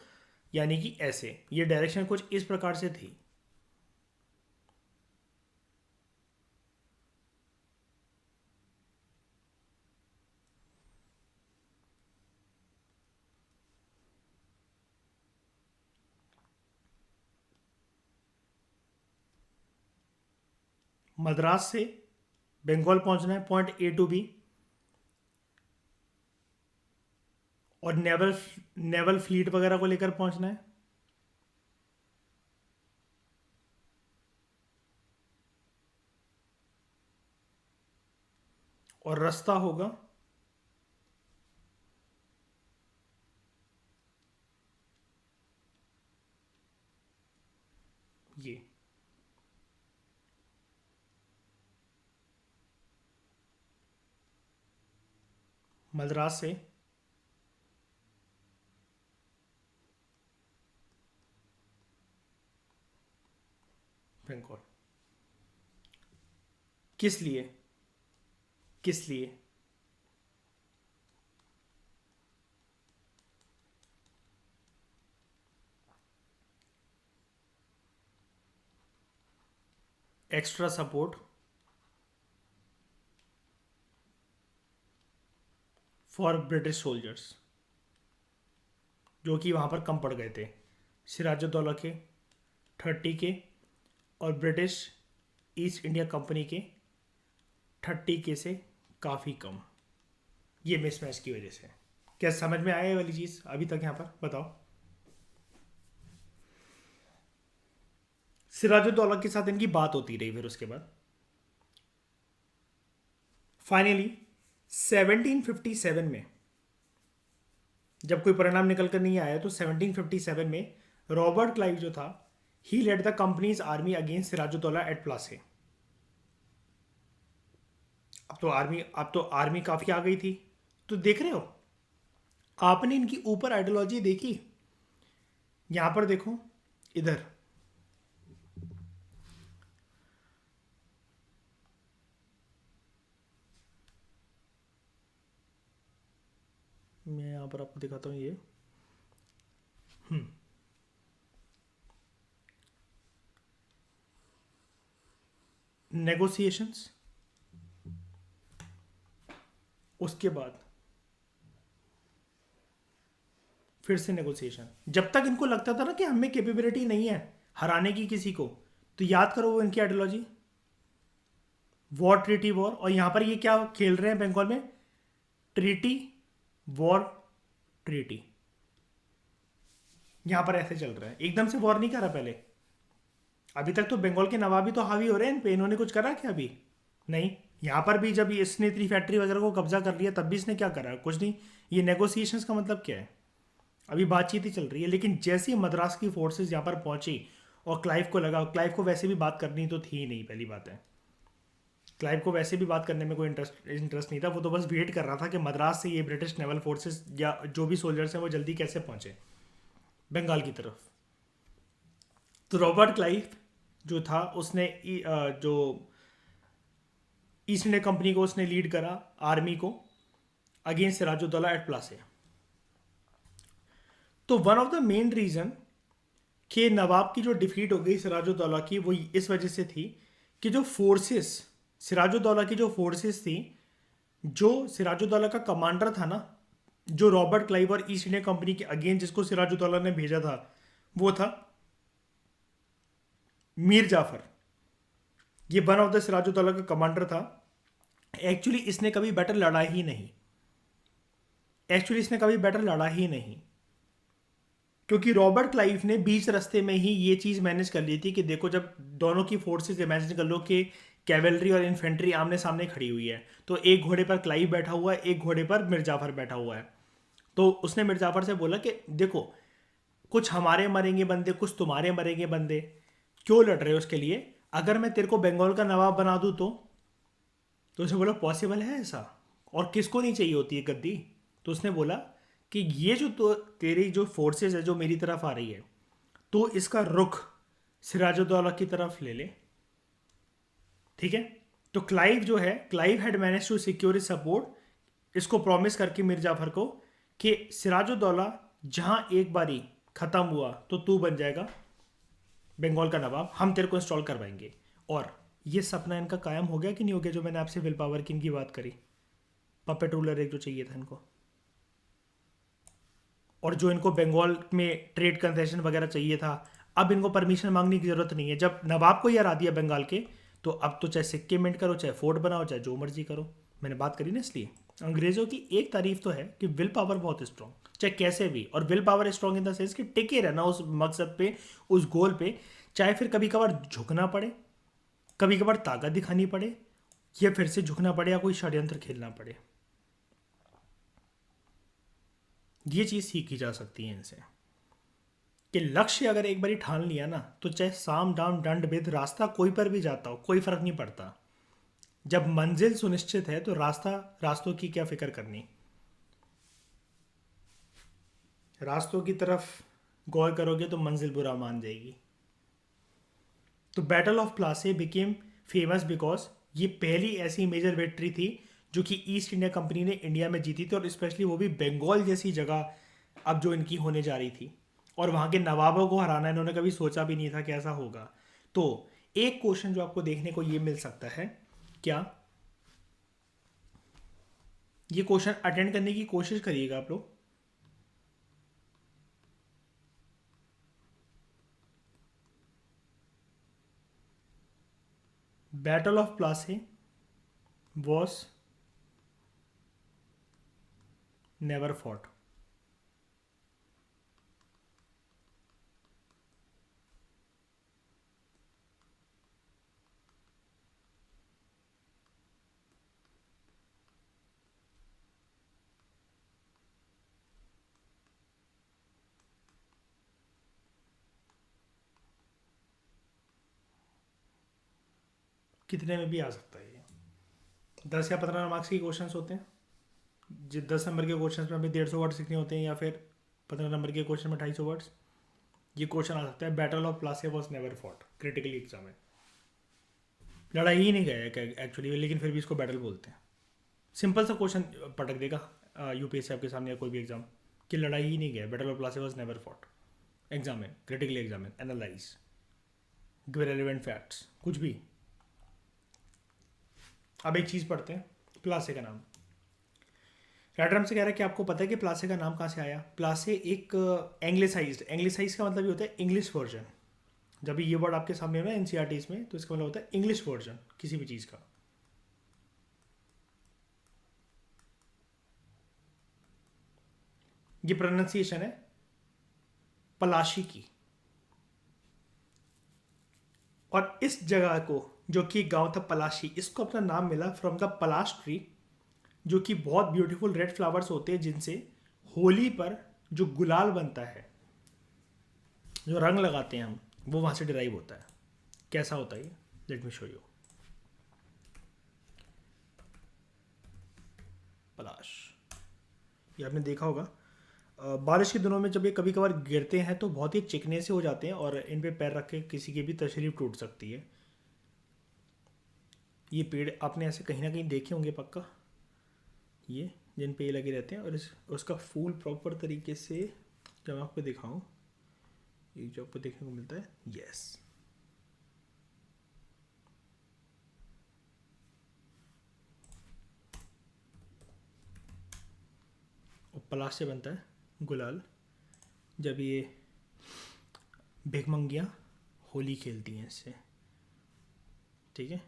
यानी कि ऐसे ये डायरेक्शन कुछ इस प्रकार से थी। मद्रास से बंगाल पहुंचना है पॉइंट ए टू बी, और नेवल फ्लीट वगैरह को लेकर पहुंचना है। और रास्ता होगा ये, मद्रास से बंगाल। किस लिए? किस लिए? Extra support for British soldiers जो कि वहां पर कम पड़ गए थे। सिराजुद्दौला के 30 के और ब्रिटिश ईस्ट इंडिया कंपनी के 30 के से काफ़ी कम, ये मिसमैच की वजह से। क्या समझ में आया ये वाली चीज़ अभी तक यहाँ पर? बताओ। सिराजुद्दौला के साथ इनकी बात होती रही, फिर उसके बाद फाइनली 1757 में जब कोई परिणाम निकल कर नहीं आया, तो 1757 में रॉबर्ट क्लाइव जो था, he led the company's army against Sirajuddaulah at Plassey. अब तो आर्मी काफ़ी आ गई थी। तो देख रहे हो, आपने इनकी ऊपर आइडियोलॉजी देखी? यहां पर देखो, इधर मैं यहां पर आपको दिखाता हूं ये। नेगोशिएशंस, उसके बाद फिर से नेगोशिएशन। जब तक इनको लगता था ना कि हमें कैपेबिलिटी नहीं है हराने की किसी को, तो याद करो वो इनकी आइडियोलॉजी, वॉर ट्रीटी वॉर। और यहां पर ये क्या खेल रहे हैं बंगाल में, ट्रीटी वॉर ट्रीटी। यहां पर ऐसे चल रहा है, एकदम से वॉर नहीं करा पहले। अभी तक तो बंगाल के नवाब भी तो हावी हो रहे हैं इन पे, इन्होंने कुछ करा क्या अभी? नहीं। यहां पर भी जब इसने इतनी फैक्ट्री वगैरह को कब्जा कर लिया तब भी इसने क्या करा? कुछ नहीं। ये नेगोशिएशंस का मतलब क्या है? अभी बातचीत ही चल रही है। लेकिन जैसे ही मद्रास की फोर्सेस यहाँ पर पहुंची और क्लाइव को लगा, क्लाइव को वैसे भी बात करनी तो थी ही नहीं, पहली बात है। क्लाइव को वैसे भी बात करने में कोई इंटरेस्ट नहीं था, वो तो बस वेट कर रहा था कि मद्रास से ये ब्रिटिश नेवल फोर्सेस या जो भी सोल्जर्स हैं वो जल्दी कैसे पहुंचे बंगाल की तरफ। तो रॉबर्ट क्लाइव जो था उसने जो ईस्ट इंडिया कंपनी को उसने लीड करा आर्मी को अगेंस्ट सिराजुद्दौला एट प्लासे। तो one of the main reason कि नवाब की जो डिफीट हो गई सिराजुद्दौला की, वो इस वजह से थी कि जो फोर्सेस, सिराजुद्दौला की जो फोर्सेस थी, जो सिराजुद्दौला का कमांडर था ना, जो रॉबर्ट क्लाइव और ईस्ट इंडिया कंपनी के अगेंस्ट जिसको सिराजुद्दौला ने भेजा था, वो था मीर जाफर। ये वन ऑफ द सिराजुद्दौला का कमांडर था। एक्चुअली इसने कभी बैटल लड़ा ही नहीं, क्योंकि रॉबर्ट क्लाइव ने बीच रास्ते में ही ये चीज़ मैनेज कर ली थी कि देखो, जब दोनों की फोर्सेस इमेजिन कर लो कि कैवेलरी और इन्फेंट्री आमने सामने खड़ी हुई है, तो एक घोड़े पर क्लाइव बैठा हुआ है, एक घोड़े पर मिर्जाफर बैठा हुआ है। तो उसने मिर्जाफर से बोला कि देखो, कुछ हमारे मरेंगे बंदे, कुछ तुम्हारे मरेंगे बंदे, क्यों लड़ रहे हो उसके लिए? अगर मैं तेरे को बंगाल का नवाब बना दूँ तो उसने बोला पॉसिबल है ऐसा? और किसको नहीं चाहिए होती है गद्दी? तो उसने बोला कि ये जो तो तेरी जो फोर्सेस है जो मेरी तरफ आ रही है, तो इसका रुख सिराजुद्दौला की तरफ ले ले। ठीक है। तो क्लाइव जो है, Clive had managed to secure his support, इसको प्रॉमिस करके मीर जाफर को कि सिराजुद्दौला जहां एक बारी खत्म हुआ तो तू बन जाएगा बंगाल का नवाब, हम तेरे को इंस्टॉल करवाएंगे। और ये सपना इनका कायम हो गया कि नहीं हो गया? जो मैंने आपसे विल पावर की इनकी बात करी, पपेट रूलर एक जो चाहिए था इनको, और जो इनको बंगाल में ट्रेड कंसेशन वगैरह चाहिए था, अब इनको परमिशन मांगने की जरूरत नहीं है। जब नवाब को ये हरा दिया बंगाल के, तो अब तो चाहे सिक्के मिंट करो, चाहे फोर्ट बनाओ, चाहे जो मर्जी करो। मैंने बात करी ना, इसलिए अंग्रेजों की एक तारीफ तो है कि विल पावर बहुत स्ट्रॉन्ग, चाहे कैसे भी। और will power strong in the sense कि टिके रहना उस मकसद पे, उस गोल पे, चाहे फिर कभी कभार झुकना पड़े, कभी कभार ताकत दिखानी पड़े, या फिर से झुकना पड़े, या कोई षड्यंत्र खेलना पड़े। ये चीज़ सीखी जा सकती है इनसे कि लक्ष्य अगर एक बारी ठान लिया ना, तो चाहे साम दाम दंड भेद रास्ता कोई पर भी जाता हो, कोई फर्क नहीं पड़ता। जब मंजिल सुनिश्चित है तो रास्तों की क्या फिक्र करनी। रास्तों की तरफ गौर करोगे तो मंजिल बुरा मान जाएगी। तो battle of Plassey became famous because ये पहली ऐसी मेजर विक्ट्री थी जो कि ईस्ट इंडिया कंपनी ने इंडिया में जीती थी, और स्पेशली वो भी बंगाल जैसी जगह अब जो इनकी होने जा रही थी। और वहाँ के नवाबों को हराना इन्होंने कभी सोचा भी नहीं था कि ऐसा होगा। तो एक क्वेश्चन जो आपको देखने को ये मिल सकता है, क्या ये क्वेश्चन अटेंड करने की कोशिश करिएगा आप लोग। Battle of Plassey was never fought. कितने में भी आ सकता है ये। 10 या 15 मार्क्स के क्वेश्चन होते हैं। 10 नंबर के क्वेश्चन में हमें 150 वर्ड सीखने होते हैं, या फिर 15 नंबर के क्वेश्चन में 250 वर्ड्स। ये क्वेश्चन आ सकता है, battle of Plassey was never fought, critically exam में। लड़ाई ही नहीं गया एक्चुअली, लेकिन फिर भी इसको बैटल बोलते हैं। सिंपल सा क्वेश्चन पटक देगा यूपीएससी आपके सामने या कोई भी एग्जाम, कि लड़ाई ही नहीं गया, battle of Plassey was never fought. Examine, critically examine, analyse, give relevant facts, कुछ भी। अब एक चीज़ पढ़ते हैं, प्लासे का नाम। रैटरम से कह रहा है कि आपको पता है कि प्लासे का नाम कहाँ से आया। प्लासे एक एंग्लिसाइज का मतलब ये होता है इंग्लिश वर्जन। जब भी ये वर्ड आपके सामने हो ना एनसीईआरटीज में, तो इसका मतलब होता है इंग्लिश वर्जन किसी भी चीज़ का। ये प्रोनाउंसिएशन है पलाशी की। और इस जगह को, जो कि गांव था पलाशी, इसको अपना नाम मिला फ्रॉम द पलाश ट्री, जो कि बहुत ब्यूटीफुल रेड फ्लावर्स होते हैं जिनसे होली पर जो गुलाल बनता है, जो रंग लगाते हैं हम, वो वहाँ से डिराइव होता है। कैसा होता है ये, लेट मी शो यू। पलाश, ये आपने देखा होगा। बारिश के दिनों में जब ये कभी कभार गिरते हैं तो बहुत ही चिकने से हो जाते हैं और इन पे पैर रख के किसी की भी तशरीफ टूट सकती है। ये पेड़ आपने ऐसे कहीं ना कहीं देखे होंगे पक्का, ये जिन पे ये लगे रहते हैं। और उसका फूल प्रॉपर तरीके से जब मैं आपको दिखाऊं, ये जो आपको देखने को मिलता है, यस, और पलाश से बनता है गुलाल। जब ये भिखमंगियाँ होली खेलती हैं इससे, ठीक है।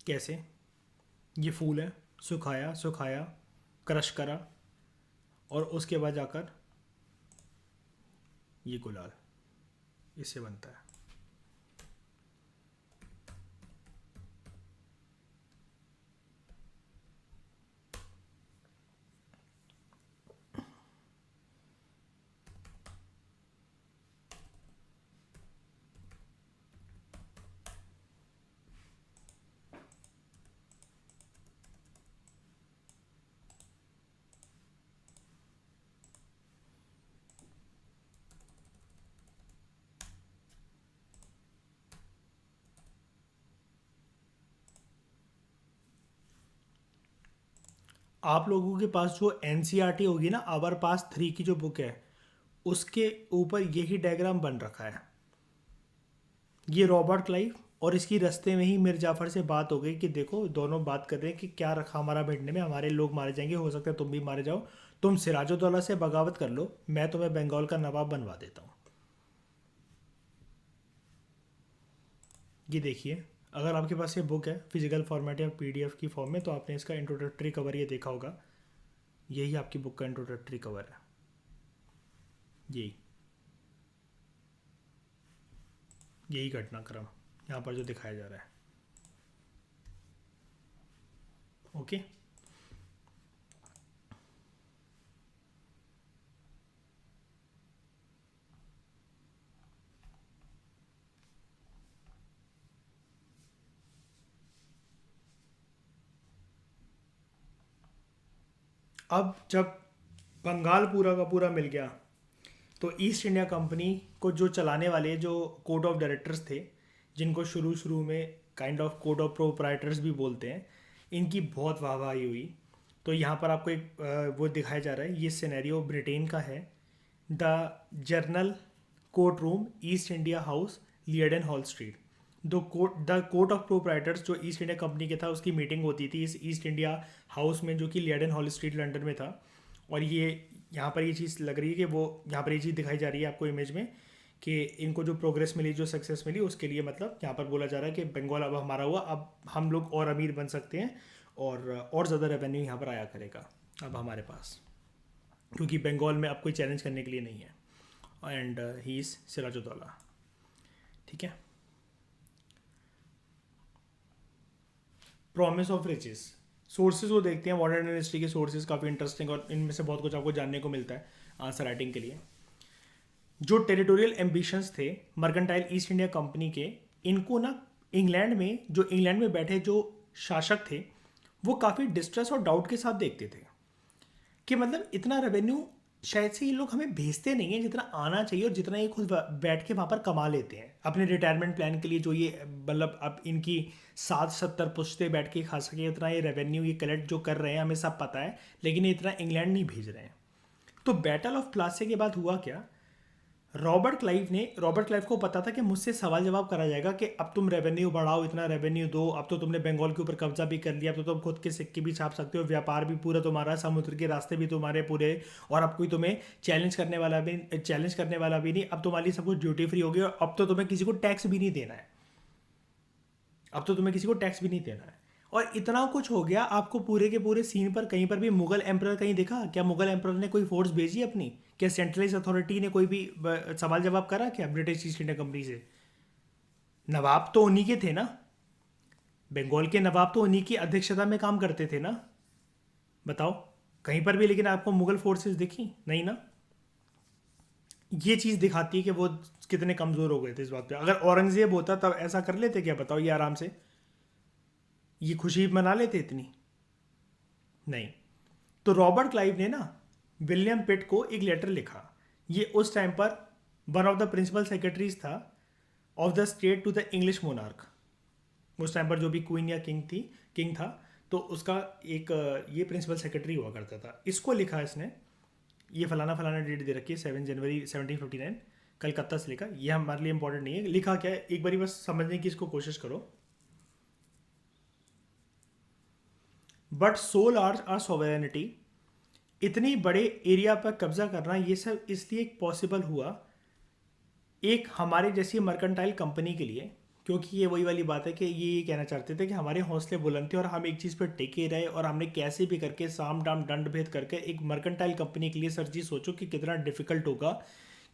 कैसे, ये फूल है, सुखाया सुखाया, क्रश करा, और उसके बाद जाकर ये गुलाल इससे बनता है। आप लोगों के पास जो एनसीईआरटी होगी ना, आवर पास 3 की जो बुक है, उसके ऊपर यही डायग्राम बन रखा है। ये रॉबर्ट क्लाइव, और इसकी रास्ते में ही मीर जाफ़र से बात हो गई कि देखो दोनों बात कर रहे हैं कि क्या रखा हमारा भिड़ने में, हमारे लोग मारे जाएंगे, हो सकता है तुम भी मारे जाओ, तुम सिराजुद्दौला से बगावत कर लो, मैं तुम्हें बंगाल का नवाब बनवा देता हूँ। ये देखिए, अगर आपके पास ये बुक है फिजिकल फॉर्मेट या पीडीएफ की फॉर्म में, तो आपने इसका इंट्रोडक्टरी कवर ये देखा होगा। यही आपकी बुक का इंट्रोडक्टरी कवर है, यही यही घटनाक्रम यहाँ पर जो दिखाया जा रहा है। ओके, अब जब बंगाल पूरा का पूरा मिल गया, तो ईस्ट इंडिया कंपनी को जो चलाने वाले जो कोड ऑफ डायरेक्टर्स थे, जिनको शुरू शुरू में kind of code of proprietors भी बोलते हैं, इनकी बहुत वाहवाही हुई। तो यहाँ पर आपको एक वो दिखाया जा रहा है, ये सिनेरियो ब्रिटेन का है। The general court room, East India House, Leadenhall street. The court of proprietors जो ईस्ट इंडिया कंपनी के था, उसकी मीटिंग होती थी इस ईस्ट इंडिया हाउस में, जो कि लियडन हॉल स्ट्रीट लंदन में था। और ये यहाँ पर ये चीज़ लग रही है कि वो यहाँ पर ये चीज़ दिखाई जा रही है आपको इमेज में, कि इनको जो प्रोग्रेस मिली, जो सक्सेस मिली, उसके लिए मतलब यहाँ पर बोला जा रहा है कि बंगाल अब हमारा हुआ, अब हम लोग और अमीर बन सकते हैं, और ज़्यादा रेवेन्यू यहाँ पर आया करेगा अब हमारे पास, क्योंकि बंगाल में अब कोई चैलेंज करने के लिए नहीं है। एंड ही इज़ सिराजुद्दौला, ठीक है। प्रॉमिस ऑफ रिचेस, सोर्सेज को देखते हैं। मॉडर्न हिस्ट्री के सोर्सेज काफ़ी इंटरेस्टिंग, और इनमें से बहुत कुछ आपको जानने को मिलता है आंसर राइटिंग के लिए। जो टेरिटोरियल एम्बिशंस थे मर्केंटाइल ईस्ट इंडिया कंपनी के, इनको ना इंग्लैंड में बैठे जो शासक थे, वो काफ़ी डिस्ट्रेस और डाउट के साथ देखते थे कि मतलब इतना रेवेन्यू शायद से ये लोग हमें भेजते नहीं हैं जितना आना चाहिए, और जितना ये खुद बैठ के वहाँ पर कमा लेते हैं अपने रिटायरमेंट प्लान के लिए, जो ये मतलब अब इनकी 60-70 पुश्ते बैठ के खा सके, इतना ये रेवेन्यू ये कलेक्ट जो कर रहे हैं हमें सब पता है, लेकिन ये इतना इंग्लैंड नहीं भेज रहे हैं। तो बैटल ऑफ प्लासे के बाद हुआ क्या, रॉबर्ट क्लाइव को पता था कि मुझसे सवाल जवाब करा जाएगा कि अब तुम रेवेन्यू बढ़ाओ, इतना रेवेन्यू दो, अब तो तुमने बंगाल के ऊपर कब्जा भी कर लिया, अब तो तुम खुद के सिक्के भी छाप सकते हो, व्यापार भी पूरा तुम्हारा, समुद्र के रास्ते भी तुम्हारे पूरे, और अब कोई तुम्हें चैलेंज करने वाला भी नहीं, अब तुम्हारी सब कुछ ड्यूटी फ्री होगी, और अब तो तुम्हें किसी को टैक्स भी नहीं देना है, अब तो तुम्हें किसी को टैक्स भी नहीं देना है। और इतना कुछ हो गया, आपको पूरे के पूरे सीन पर कहीं पर भी मुगल एम्परर कहीं दिखा क्या? मुगल एम्परर ने कोई फोर्स भेजी अपनी? क्या सेंट्रलाइज अथॉरिटी ने कोई भी सवाल जवाब करा क्या ब्रिटिश ईस्ट इंडिया कंपनी से? नवाब तो उन्हीं के थे ना, बंगाल के नवाब तो उन्हीं की अध्यक्षता में काम करते थे ना। बताओ कहीं पर भी लेकिन आपको मुगल फोर्सेस दिखी नहीं ना। ये चीज़ दिखाती है कि वो कितने कमज़ोर हो गए थे इस बात पे। अगर औरंगजेब होता तब ऐसा कर लेते क्या? बताओ ये आराम से ये खुशी मना लेते इतनी? नहीं। तो रॉबर्ट क्लाइव ने ना विलियम पिट को एक लेटर लिखा। ये उस टाइम पर one of the principal secretaries था of the state to the English monarch. उस टाइम पर जो भी क्वीन या किंग था, तो उसका एक ये प्रिंसिपल सेक्रेटरी हुआ करता था। इसको लिखा इसने, ये फलाना फलाना डेट दे रखी है 7 जनवरी 1759, कलकत्ता से लिखा। ये हमारे लिए इंपॉर्टेंट नहीं है, लिखा क्या है एक बारी बस समझने की इसको कोशिश करो। बट सोल आर सोवेरेनिटी, इतनी बड़े एरिया पर कब्जा करना ये सब इसलिए पॉसिबल हुआ एक हमारे जैसी मर्केंटाइल कंपनी के लिए, क्योंकि ये वही वाली बात है कि ये कहना चाहते थे कि हमारे हौसले बुलंद थे और हम एक चीज़ पर टिके रहे, और हमने कैसे भी करके साम दाम दंड भेद करके एक मर्केंटाइल कंपनी के लिए। सर जी सोचो कि कितना डिफिकल्ट होगा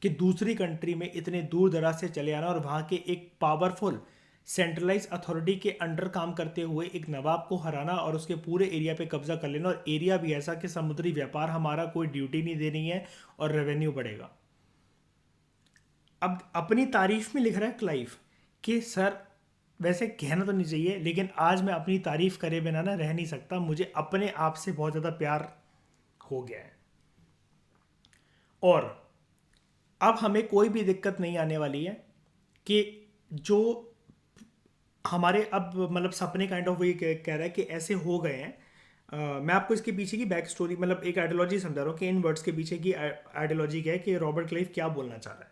कि दूसरी कंट्री में इतने दूर दराज से चले आना और वहाँ के एक पावरफुल सेंट्रलाइज अथॉरिटी के अंडर काम करते हुए एक नवाब को हराना और उसके पूरे एरिया पे कब्जा कर लेना, और एरिया भी ऐसा कि समुद्री व्यापार हमारा, कोई ड्यूटी नहीं देनी है और रेवेन्यू बढ़ेगा। अब अपनी तारीफ में लिख रहा है क्लाइव कि सर वैसे कहना तो नहीं चाहिए, लेकिन आज मैं अपनी तारीफ करे बिना ना रह नहीं सकता, मुझे अपने आप से बहुत ज़्यादा प्यार हो गया है, और अब हमें कोई भी दिक्कत नहीं आने वाली है कि जो हमारे अब मतलब सपने काइंड ऑफ वही कह रहा है कि ऐसे हो गए हैं। मैं आपको इसके पीछे की बैक स्टोरी मतलब एक आइडियोलॉजी समझा रहा हूँ कि इन वर्ड्स के पीछे की आइडियोलॉजी क्या है, कि रॉबर्ट क्लाइव क्या बोलना चाह रहा है।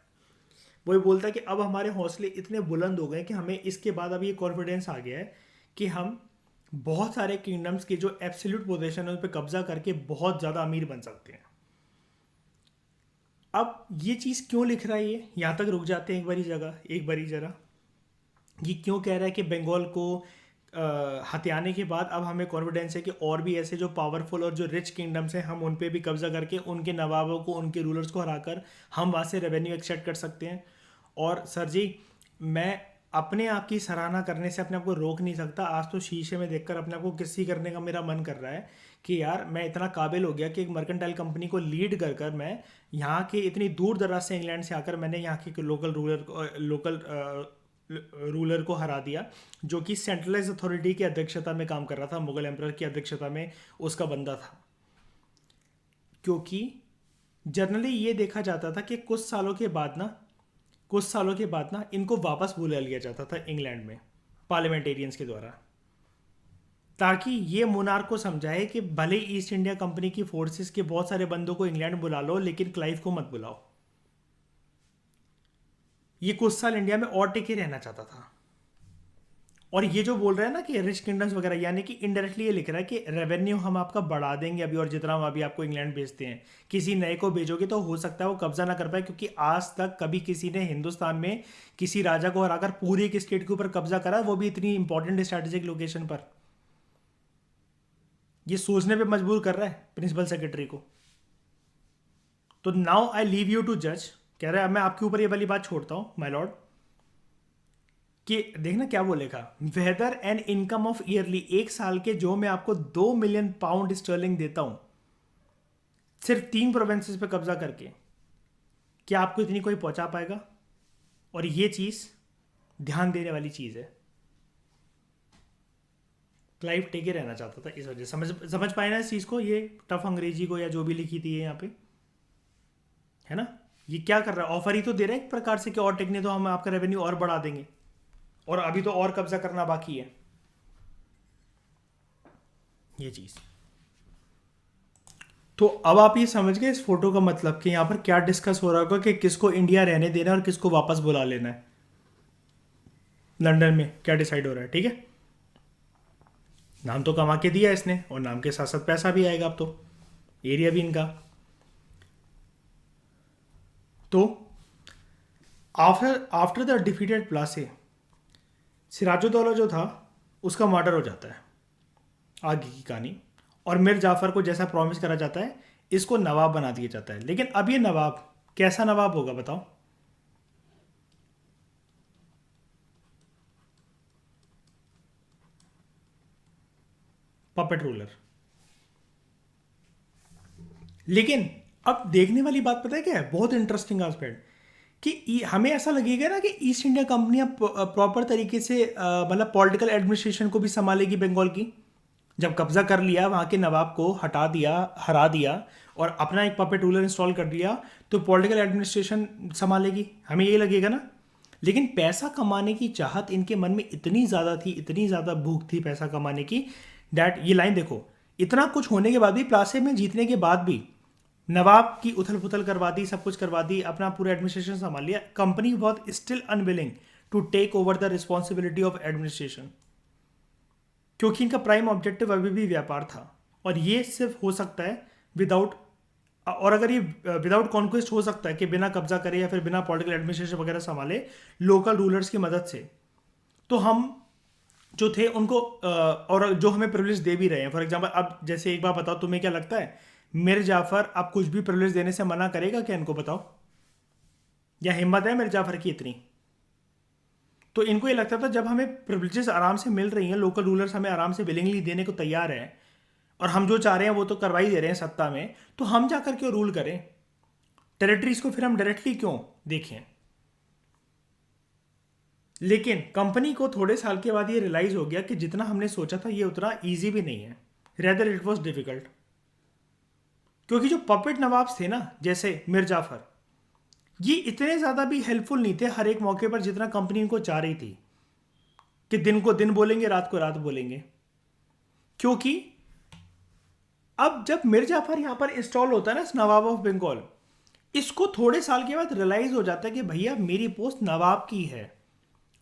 वो ये बोलता है कि अब हमारे हौसले इतने बुलंद हो गए कि हमें इसके बाद अब ये कॉन्फिडेंस आ गया है कि हम बहुत सारे किंगडम्स के जो एब्सोल्यूट पोजीशन है उस पर कब्जा करके बहुत ज़्यादा अमीर बन सकते हैं। अब ये चीज़ क्यों लिख रहा है ये, यहाँ तक रुक जाते हैं एक बारी ज़रा। ये क्यों कह रहा है कि बंगाल को हथियाने के बाद अब हमें कॉन्फिडेंस है कि और भी ऐसे जो पावरफुल और जो रिच किंगडम्स हैं हम उन पे भी कब्जा करके उनके नवाबों को, उनके रूलर्स को हराकर हम वहाँ से रेवेन्यू एक्सट्रैक्ट कर सकते हैं। और सर जी मैं अपने आप की सराहना करने से अपने आप को रोक नहीं सकता। आज तो शीशे में देखकर अपने आप को किसी करने का मेरा मन कर रहा है कि यार मैं इतना काबिल हो गया कि एक मर्केंटाइल कंपनी को लीड कर कर मैं यहाँ के इतनी दूर दराज से इंग्लैंड से आकर मैंने यहाँ के लोकल रूलर को हरा दिया, जो कि सेंट्रलाइज अथॉरिटी की अध्यक्षता में काम कर रहा था, मुगल एम्परर की अध्यक्षता में उसका बंदा था। क्योंकि जनरली ये देखा जाता था कि कुछ सालों के बाद ना इनको वापस बुला लिया जाता था इंग्लैंड में पार्लियामेंटेरियंस के द्वारा, ताकि ये मोनार्क को समझाए कि भले ईस्ट इंडिया कंपनी की फोर्सेस के बहुत सारे बंदों को इंग्लैंड बुला लो लेकिन क्लाइव को मत बुलाओ। ये कुछ साल इंडिया में और टिके रहना चाहता था। और ये जो बोल रहा है ना कि रिच किंगडम्स वगैरह, यानी कि इनडायरेक्टली ये लिख रहा है कि रेवेन्यू हम आपका बढ़ा देंगे अभी, और जितना हम अभी आपको इंग्लैंड भेजते हैं किसी नए को भेजोगे तो हो सकता है वो कब्जा ना कर पाए, क्योंकि आज तक कभी किसी ने हिंदुस्तान में किसी राजा को हराकर पूरी एक स्टेट के ऊपर कब्जा करा, वो भी इतनी इंपॉर्टेंट स्ट्रेटेजिक लोकेशन पर। ये सोचने पे मजबूर कर रहा है प्रिंसिपल सेक्रेटरी को। तो now I leave you to जज, कह रहा है मैं आपके ऊपर ये वाली बात छोड़ता हूँ माय लॉर्ड, कि देखना क्या बोलेगा। Whether an income of yearly, एक साल के जो मैं आपको 2 मिलियन पाउंड स्टर्लिंग देता हूं सिर्फ 3 प्रोविंसेस पे कब्जा करके, क्या आपको इतनी कोई पहुंचा पाएगा? और ये चीज ध्यान देने वाली चीज है। क्लाइव टेके रहना चाहता था, इस वजह से समझ पाए ना इस चीज को, ये टफ अंग्रेजी को या जो भी लिखी थी यहाँ पे, है ना। ये क्या कर रहा है, ऑफर ही तो दे रहा है एक प्रकार से कि और टेकने तो हम आपका रेवेन्यू और बढ़ा देंगे, और अभी तो और कब्जा करना बाकी है। ये चीज तो अब आप ये समझ गए इस फोटो का मतलब कि यहाँ पर क्या डिस्कस हो रहा होगा कि किसको इंडिया रहने देना है और किसको वापस बुला लेना है। लंदन में क्या डिसाइड हो रहा है, ठीक है। नाम तो कमा के दिया इसने और नाम के साथ साथ पैसा भी आएगा अब तो, एरिया भी इनका। तो after after the defeated Plassey, Sirajuddaulah जो था उसका मर्डर हो जाता है, आगे की कहानी। और मिर जाफर को जैसा प्रॉमिस करा जाता है इसको नवाब बना दिया जाता है। लेकिन अब ये नवाब कैसा नवाब होगा बताओ। Puppet ruler. लेकिन अब देखने वाली बात पता है क्या है, बहुत इंटरेस्टिंग एस्पेक्ट, कि हमें ऐसा लगेगा ना कि ईस्ट इंडिया कंपनी अब प्रॉपर तरीके से मतलब पॉलिटिकल एडमिनिस्ट्रेशन को भी संभालेगी बंगाल की। जब कब्जा कर लिया, वहाँ के नवाब को हटा दिया, हरा दिया और अपना एक पपेट रूलर इंस्टॉल कर दिया, तो पॉलिटिकल एडमिनिस्ट्रेशन संभालेगी, हमें यही लगेगा ना। लेकिन पैसा कमाने की चाहत इनके मन में इतनी ज़्यादा थी, इतनी ज़्यादा भूख थी पैसा कमाने की, डैट ये लाइन देखो, इतना कुछ होने के बाद भी, प्लासे में जीतने के बाद भी नवाब की उथल पुथल करवा दी, सब कुछ करवा दी, अपना पूरा एडमिनिस्ट्रेशन संभाल लिया, company was still unwilling to take over the responsibility of administration, क्योंकि इनका प्राइम ऑब्जेक्टिव अभी भी व्यापार था। और ये सिर्फ हो सकता है विदाउट, और अगर ये विदाउट कॉन्क्वेस्ट हो सकता है कि बिना कब्जा करे या फिर बिना पॉलिटिकल एडमिनिस्ट्रेशन वगैरह संभाले, लोकल रूलर्स की मदद से, तो हम जो थे उनको और जो हमें प्रिविलेज दे भी रहे हैं। फॉर एग्जांपल, अब जैसे एक बात बताओ, तुम्हें क्या लगता है मिर जाफर अब कुछ भी प्रिविलेज देने से मना करेगा क्या, इनको बताओ? या हिम्मत है मिर जाफर की इतनी? तो इनको ये लगता था जब हमें प्रिविलेजेस आराम से मिल रही हैं, लोकल रूलर्स हमें आराम से विलिंगली देने को तैयार हैं, और हम जो चाह रहे हैं वो तो करवा ही दे रहे हैं सत्ता में, तो हम जाकर क्यों रूल करें टेरिटरीज को, फिर हम डायरेक्टली क्यों देखें। लेकिन कंपनी को थोड़े साल के बाद ये रियलाइज हो गया कि जितना हमने सोचा था ये उतना ईजी भी नहीं है, रेदर इट वॉज डिफिकल्ट। क्योंकि जो पपेट नवाब्स थे ना, जैसे मिर जाफर, ये इतने ज़्यादा भी हेल्पफुल नहीं थे हर एक मौके पर जितना कंपनी इनको चाह रही थी कि दिन को दिन बोलेंगे, रात को रात बोलेंगे। क्योंकि अब जब मिर जाफर यहां पर इंस्टॉल होता है ना, नवाब ऑफ बंगाल, इसको थोड़े साल के बाद रियलाइज हो जाता है कि भैया मेरी पोस्ट नवाब की है,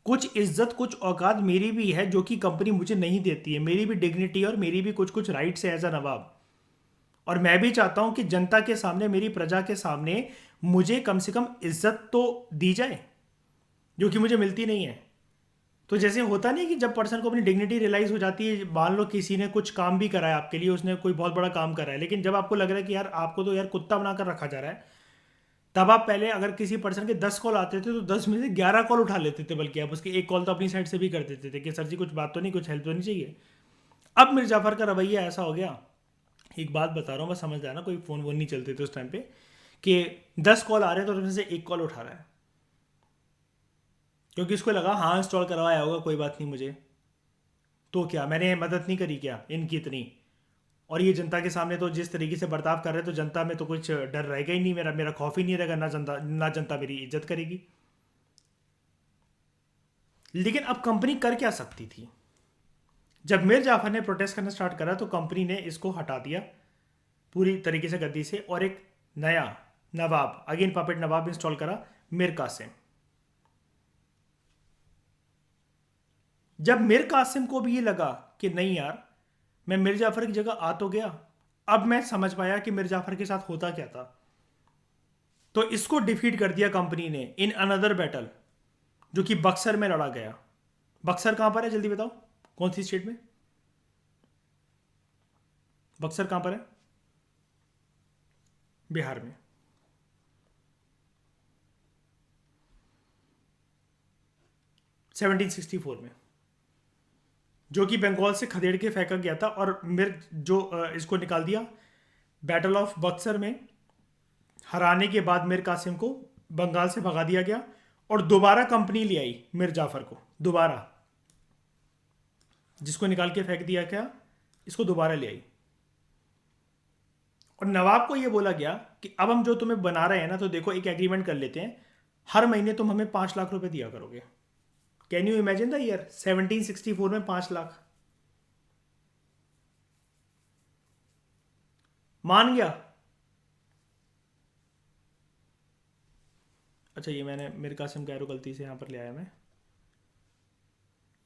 कुछ इज्जत कुछ औकात मेरी भी है जो कि कंपनी मुझे नहीं देती है, मेरी भी डिग्निटी और मेरी भी कुछ कुछ राइट्स है एज अ नवाब। और मैं भी चाहता हूं कि जनता के सामने, मेरी प्रजा के सामने मुझे कम से कम इज्जत तो दी जाए जो कि मुझे मिलती नहीं है। तो जैसे होता नहीं कि जब पर्सन को अपनी डिग्निटी रियलाइज हो जाती है, मान लो किसी ने कुछ काम भी करा है आपके लिए, उसने कोई बहुत बड़ा काम करा है, लेकिन जब आपको लग रहा है कि यार आपको तो यार कुत्ता बनाकर रखा जा रहा है, तब आप पहले अगर किसी पर्सन के 10 कॉल आते थे तो 10 में से 11 कॉल उठा लेते थे, बल्कि आप उसकी एक कॉल तो अपनी साइड से भी कर देते थे कि सर जी कुछ बात तो नहीं, कुछ हेल्प तो नहीं चाहिए। अब मिर्जा जाफर का रवैया ऐसा हो गया, एक बात बता रहा हूँ बस समझ जाना, कोई फ़ोन वोन नहीं चलते थे उस टाइम पे, कि 10 कॉल आ रहे हैं तो उसमें से एक कॉल उठा रहा है, क्योंकि उसको लगा हाँ इंस्टॉल करवाया होगा, कोई बात नहीं मुझे, तो क्या मैंने मदद नहीं करी क्या इनकी इतनी? और ये जनता के सामने तो जिस तरीके से बर्ताव कर रहे हैं, तो जनता में तो कुछ डर रहेगा ही नहीं, मेरा मेरा खौफ ही नहीं रहेगा, ना जनता मेरी इज्जत करेगी। लेकिन अब कंपनी कर क्या सकती थी? जब मिर जाफर ने प्रोटेस्ट करना स्टार्ट करा तो कंपनी ने इसको हटा दिया पूरी तरीके से गद्दी से, और एक नया नवाब, अगेन पपेट नवाब इंस्टॉल करा, मिर कासिम। जब मिर कासिम को भी ये लगा कि नहीं यार, मैं मिर जाफर की जगह आ तो गया, अब मैं समझ पाया कि मिर जाफर के साथ होता क्या था, तो इसको डिफीट कर दिया कंपनी ने इन अनदर बैटल, जो कि बक्सर में लड़ा गया। बक्सर कहां पर है जल्दी बताओ, कौन सी स्टेट में? बक्सर कहां पर है? बिहार में। 1764 में, जो कि बंगाल से खदेड़ के फेंका गया था, और मिर जो इसको निकाल दिया बैटल ऑफ बक्सर में, हराने के बाद मिर कासिम को बंगाल से भगा दिया गया, और दोबारा कंपनी ले आई मिर जाफर को, दोबारा जिसको निकाल के फेंक दिया क्या, इसको दोबारा ले आई। और नवाब को यह बोला गया कि अब हम जो तुम्हें बना रहे हैं ना, तो देखो एक एग्रीमेंट कर लेते हैं, हर महीने तुम हमें 5 लाख रुपए दिया करोगे। Can you imagine the year 1764 में 5 लाख। मान गया अच्छा ये मैंने मिर कासिम कैरो गलती से यहाँ पर ले आया मैं,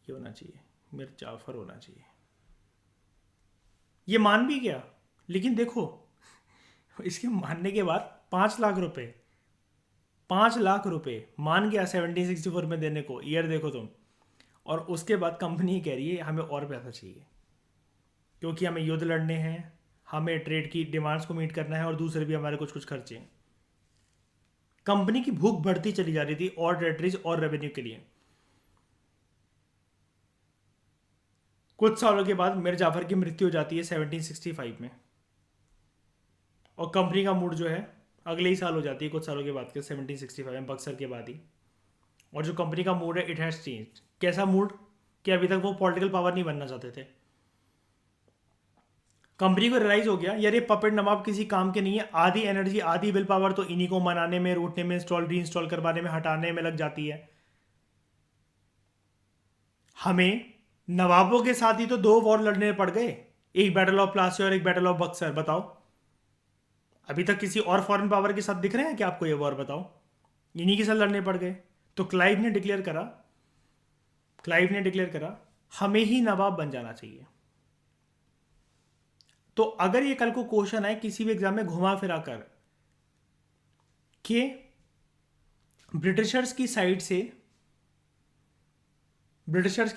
ये होना चाहिए मिर जाफ़र होना चाहिए। ये मान भी गया, लेकिन देखो इसके मानने के बाद 5 लाख रुपए, 5 लाख रुपए मान गया 1764 में देने को, ईयर देखो तुम। और उसके बाद कंपनी कह रही है हमें और पैसा चाहिए, क्योंकि हमें युद्ध लड़ने हैं, हमें ट्रेड की डिमांड्स को मीट करना है और दूसरे भी हमारे कुछ कुछ खर्चे हैं। कंपनी की भूख बढ़ती चली जा रही थी और टेरिटरीज और रेवेन्यू के लिए। कुछ सालों के बाद मीर जाफर की मृत्यु हो जाती है 1765 में, और कंपनी का मूड जो है अगले ही साल हो जाती है, कुछ सालों के बाद के 1765 में, बक्सर के बाद ही। और जो कंपनी का मूड है इट हैज़ चेंज। कैसा मूड? कि अभी तक वो पॉलिटिकल पावर नहीं बनना चाहते थे। कंपनी को रियलाइज हो गया यार ये पपेट नवाब किसी काम के नहीं है, आधी एनर्जी आधी विल पावर तो इन्हीं को मनाने में, रूटने में, इंस्टॉल री इंस्टॉल करवाने में, हटाने में लग जाती है। हमें नवाबों के साथ ही तो 2 वॉर लड़ने पड़ गए, एक बैटल ऑफ प्लासी और एक बैटल ऑफ बक्सर। बताओ अभी तक किसी और फॉरेन पावर के साथ दिख रहे हैं कि आपको ये वॉर? बताओ, इन्हीं के साथ लड़ने पड़ गए। तो क्लाइव ने डिक्लेयर करा हमें ही नवाब बन जाना चाहिए। तो अगर ये कल को क्वेश्चन आए किसी भी एग्जाम में घुमा फिरा कर कि ब्रिटिशर्स की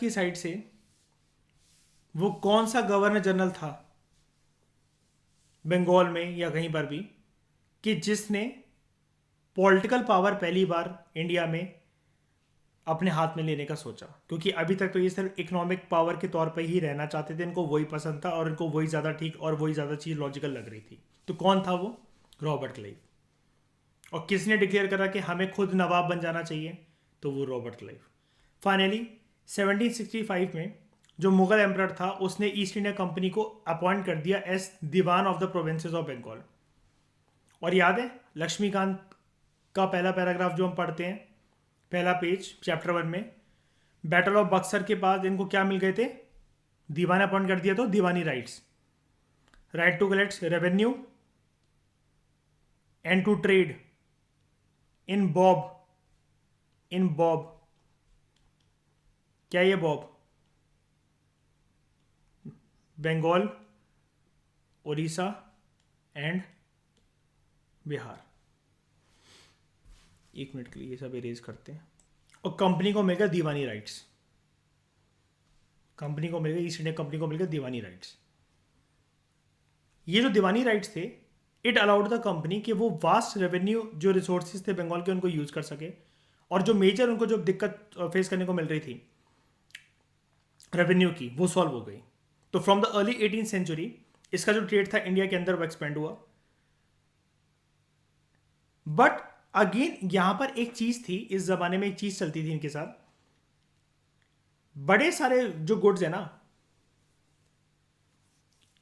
साइड से वो कौन सा गवर्नर जनरल था बंगाल में या कहीं पर भी कि जिसने पॉलिटिकल पावर पहली बार इंडिया में अपने हाथ में लेने का सोचा, क्योंकि अभी तक तो ये सिर्फ इकोनॉमिक पावर के तौर पे ही रहना चाहते थे, इनको वही पसंद था और इनको वही ज़्यादा ठीक और वही ज़्यादा चीज़ लॉजिकल लग रही थी। तो कौन था वो? Robert Clive. और किसने डिक्लेयर करा कि हमें खुद नवाब बन जाना चाहिए? तो वो रॉबर्ट क्लाइव। फाइनली 1765 में जो मुगल एम्परर था उसने ईस्ट इंडिया कंपनी को अपॉइंट कर दिया as diwan of the provinces of Bengal. और याद है लक्ष्मीकांत का पहला पैराग्राफ जो हम पढ़ते हैं, पहला पेज चैप्टर 1 में, बैटल ऑफ बक्सर के बाद इनको क्या मिल गए थे? दीवान अपॉइंट कर दिया। तो diwani rights, right to collect revenue and to trade in BOB. क्या ये बॉब? बंगाल, उड़ीसा एंड बिहार। एक मिनट के लिए ये सब इरेज करते हैं। और कंपनी को मिलेगा दीवानी राइट्स, ईस्ट इंडिया कंपनी को मिलेगा दीवानी राइट्स। ये जो दीवानी राइट्स थे इट अलाउड द कंपनी कि वो वास्ट रेवेन्यू जो रिसोर्सेज थे बंगाल के उनको यूज कर सके, और जो मेजर उनको जो दिक्कत फेस करने को मिल रही थी रेवेन्यू की, वो सॉल्व हो गई। तो from the early 18th century इसका जो ट्रेड था इंडिया के अंदर वो एक्सपेंड हुआ। बट अगेन यहां पर एक चीज थी, इस जमाने में एक चीज चलती थी इनके साथ, बड़े सारे जो गुड्स है ना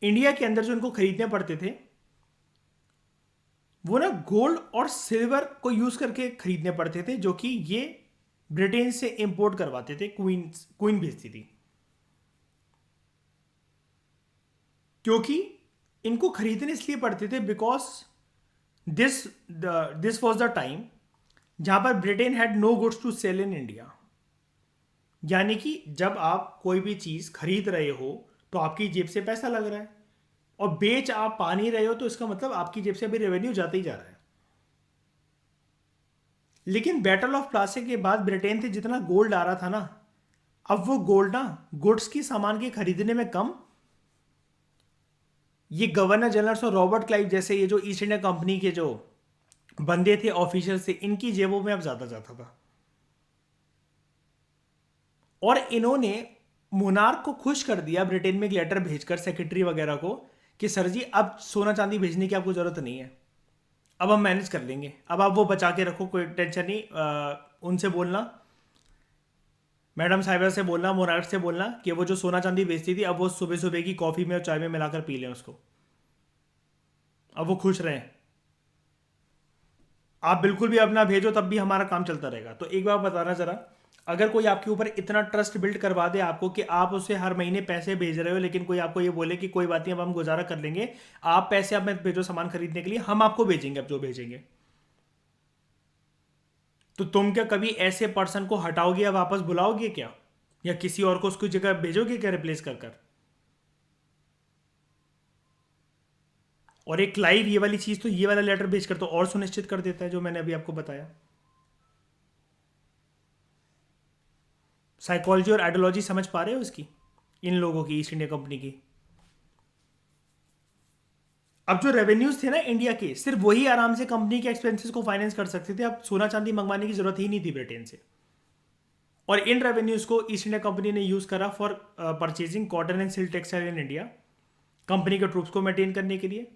इंडिया के अंदर जो इनको खरीदने पड़ते थे वो ना गोल्ड और सिल्वर को यूज करके खरीदने पड़ते थे, जो कि ये ब्रिटेन से इंपोर्ट करवाते थे, क्वीन भेजती थी। क्योंकि इनको खरीदने इसलिए पड़ते थे because this was the time जहां पर Britain had no goods to sell in India. यानी कि जब आप कोई भी चीज खरीद रहे हो तो आपकी जेब से पैसा लग रहा है, और बेच आप पा नहीं रहे हो तो इसका मतलब आपकी जेब से अभी रेवेन्यू जाता ही जा रहा है। लेकिन बैटल ऑफ प्लासी के बाद ब्रिटेन से जितना गोल्ड आ रहा था ना, अब वो गोल्ड ना गुड्स की सामान के खरीदने में कम, ये गवर्नर जनरल और रॉबर्ट क्लाइव जैसे ये जो ईस्ट इंडिया कंपनी के जो बंदे थे ऑफिशियल से, इनकी जेबों में अब ज्यादा जाता था। और इन्होंने मोनार्क को खुश कर दिया ब्रिटेन में एक लेटर भेजकर सेक्रेटरी वगैरह को कि सर जी अब सोना चांदी भेजने की आपको जरूरत नहीं है, अब हम मैनेज कर लेंगे, अब आप वो बचा के रखो, कोई टेंशन नहीं। उनसे बोलना, मैडम साहिबा से बोलना, मोनार्क से बोलना कि वो जो सोना चांदी बेचती थी अब वो सुबह सुबह की कॉफी में और चाय में मिलाकर पी लें उसको, अब वो खुश रहें। आप बिल्कुल भी अब ना भेजो तब भी हमारा काम चलता रहेगा। तो एक बार बताना जरा, अगर कोई आपके ऊपर इतना ट्रस्ट बिल्ड करवा दे आपको कि आप उसे हर महीने पैसे भेज रहे हो, लेकिन कोई आपको ये बोले कि कोई बात नहीं अब हम गुजारा कर लेंगे, आप पैसे अब मत भेजो सामान खरीदने के लिए, हम आपको भेजेंगे अब जो भेजेंगे, तो तुम क्या कभी ऐसे पर्सन को हटाओगे या वापस बुलाओगे क्या, या किसी और को उसकी जगह भेजोगे क्या रिप्लेस कर कर? और एक लाइव ये वाली चीज तो ये वाला लेटर भेज कर तो और सुनिश्चित कर देता है, जो मैंने अभी आपको बताया। साइकोलॉजी और आइडियोलॉजी समझ पा रहे हो इसकी, इन लोगों की, ईस्ट इंडिया कंपनी की? अब जो रेवेन्यूज थे ना इंडिया के, सिर्फ वही आराम से कंपनी के एक्सपेंसेस को फाइनेंस कर सकते थे। अब सोना चांदी मंगवाने की जरूरत ही नहीं थी ब्रिटेन से। और इन रेवेन्यूज को ईस्ट इंडिया कंपनी ने यूज करा for purchasing cotton and silk textile in India, company के ट्रूप्स को मेंटेन करने के लिए,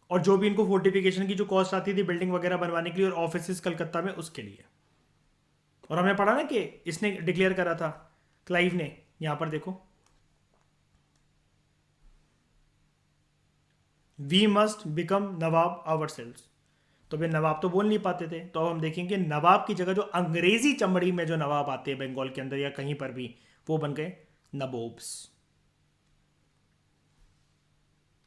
और जो भी इनको फोर्टिफिकेशन की जो कॉस्ट आती थी बिल्डिंग वगैरह बनवाने के लिए, और ऑफिस कलकत्ता में उसके लिए। और हमने पढ़ा ना कि इसने डिक्लेयर करा था, क्लाइव ने, यहां पर देखो, we must become nawab ourselves. तो वे नवाब तो बोल नहीं पाते थे, तो अब हम देखेंगे नवाब की जगह जो अंग्रेजी चमड़ी में जो नवाब आते हैं बंगाल के अंदर या कहीं पर भी, वो बन गए नबोब्स।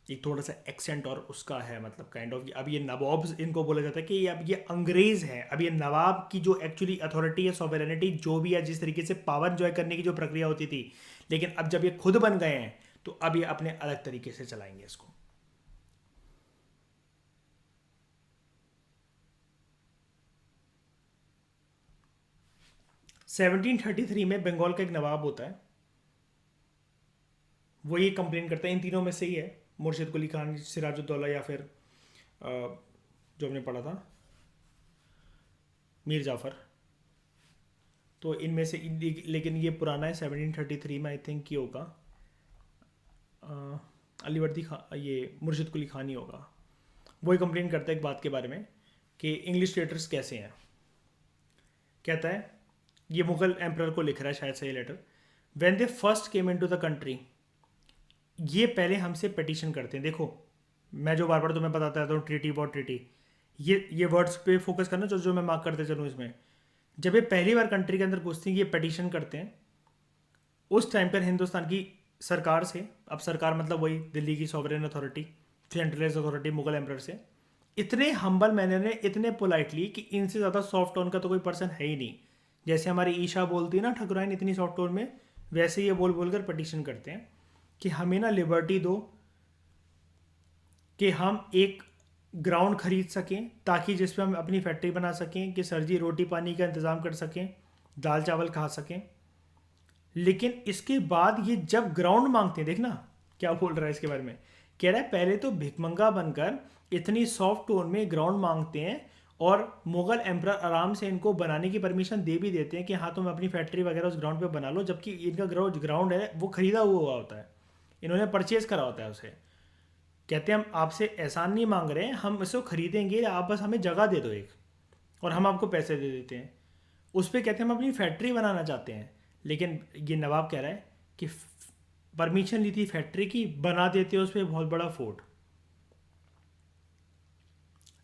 एक थोड़ा सा एक्सेंट और उसका है, मतलब काइंड ऑफ, अब ये नवाब्स इनको बोला जाता है कि अब ये अंग्रेज है। अब ये नवाब की जो एक्चुअली अथॉरिटी है, सॉवेरेनिटी जो भी है, जिस तरीके से पावर एंजॉय करने की जो प्रक्रिया होती थी, लेकिन अब जब ये खुद बन गए हैं तो अब ये अपने अलग तरीके से चलाएंगे इसको। 1733 में बंगाल का एक नवाब होता है, वो ये कंप्लेन करता है, इन तीनों में से ही है, मुर्शिद कुली खान, सिराजुद्दौला, या फिर जो हमने पढ़ा था मीर जाफ़र। तो इनमें से, लेकिन ये पुराना है, 1733 में आई थिंक ये होगा अलीवर्दी खान, ये मुर्शिद कुली खान ही होगा। वही कंप्लेन करता है एक बात के बारे में कि इंग्लिश ट्रेडर्स कैसे हैं। कहता है, ये मुगल एम्पर को लिख रहा है शायद से ये letter, when they first came into the country, ये पहले हमसे पिटीशन करते हैं। देखो, मैं जो बार बार तुम्हें बताता रहता हूँ ट्रीटी वॉट ट्रीटी, ये वर्ड्स पे फोकस करना, जो जो मैं मार्क करते चलूँ इसमें। जब ये पहली बार कंट्री के अंदर घुसते हैं, ये पिटीशन करते हैं, उस टाइम पर हिंदुस्तान की सरकार से, अब सरकार मतलब वही दिल्ली की sovereign authority, centralise authority Mughal emperor से, इतने हम्बल मैनर में, इतने पोलाइटली कि इनसे ज़्यादा सॉफ्ट टोन का तो कोई पर्सन है ही नहीं। जैसे हमारी ईशा बोलती है ना ठकुराइन इतनी सॉफ्ट टोन में, वैसे ये बोल बोल कर पटिशन करते हैं कि हमें ना लिबर्टी दो, कि हम एक ग्राउंड खरीद सकें ताकि जिस पे हम अपनी फैक्ट्री बना सकें, कि सर जी रोटी पानी का इंतज़ाम कर सकें, दाल चावल खा सकें। लेकिन इसके बाद ये जब ग्राउंड मांगते हैं, देखना क्या बोल रहा है इसके बारे में। कह रहा है पहले तो भिखमंगा बनकर इतनी सॉफ्ट टोन में ग्राउंड मांगते हैं, और मुगल एम्पर आराम से इनको बनाने की परमिशन दे भी देते हैं कि हाँ तुम अपनी फैक्ट्री वगैरह उस ग्राउंड पे बना लो, जबकि इनका ग्राउंड है वो खरीदा हुआ होता है, इन्होंने परचेज करा होता है उसे। कहते हैं हम आपसे एहसान नहीं मांग रहे हैं, हम इसको खरीदेंगे, आप बस हमें जगह दे दो एक, और हम आपको पैसे दे देते हैं। उस पर कहते हैं हम अपनी फैक्ट्री बनाना चाहते हैं। लेकिन ये नवाब कह रहा है कि परमिशन ली थी फैक्ट्री की, बना देते हो उस पर बहुत बड़ा फोर्ट,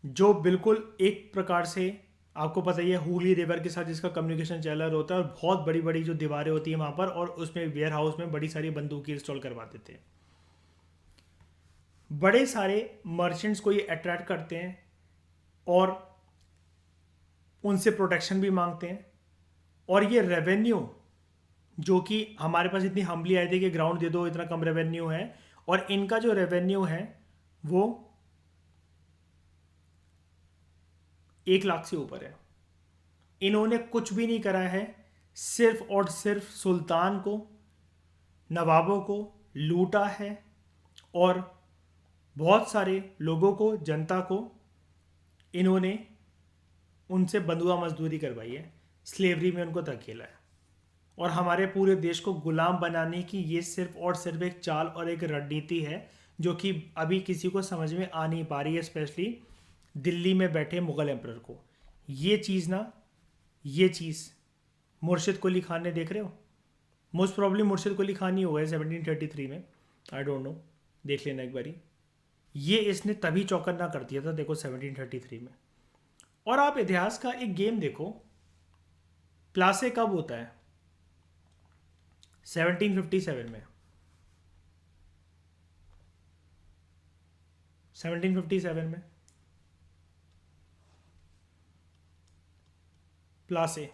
जो बिल्कुल एक प्रकार से, आपको पता ही है, हुगली रिवर के साथ जिसका कम्युनिकेशन चैनल होता है, और बहुत बड़ी बड़ी जो दीवारें होती हैं वहाँ पर, और उसमें वेयर हाउस में बड़ी सारी बंदूकें इंस्टॉल करवा देते हैं। बड़े सारे मर्चेंट्स को ये अट्रैक्ट करते हैं, और उनसे प्रोटेक्शन भी मांगते हैं। और ये रेवेन्यू, जो कि हमारे पास इतनी हम्बली आई थी कि ग्राउंड दे दो, इतना कम रेवेन्यू है, और इनका जो रेवेन्यू है वो 1 लाख से ऊपर है। इन्होंने कुछ भी नहीं करा है, सिर्फ और सिर्फ सुल्तान को, नवाबों को लूटा है, और बहुत सारे लोगों को, जनता को इन्होंने उनसे बंधुआ मजदूरी करवाई है, स्लेवरी में उनको धकेला है। और हमारे पूरे देश को गुलाम बनाने की ये सिर्फ और सिर्फ एक चाल और एक रणनीति है, जो कि अभी किसी को समझ में आ नहीं पा रही है, स्पेशली दिल्ली में बैठे मुगल एम्पर को। ये चीज़ ना, ये चीज़ मुर्शिद कुली खान ने, देख रहे हो, मोस्ट प्रॉब्ली मुर्शिद कुली खान ही हुआ है 1733 में, आई डोंट नो, देख लेना एक बारी। ये इसने तभी चौकन्ना कर दिया था, देखो 1733 में। और आप इतिहास का एक गेम देखो, प्लासे कब होता है? 1757 में। 1757 में प्लासे,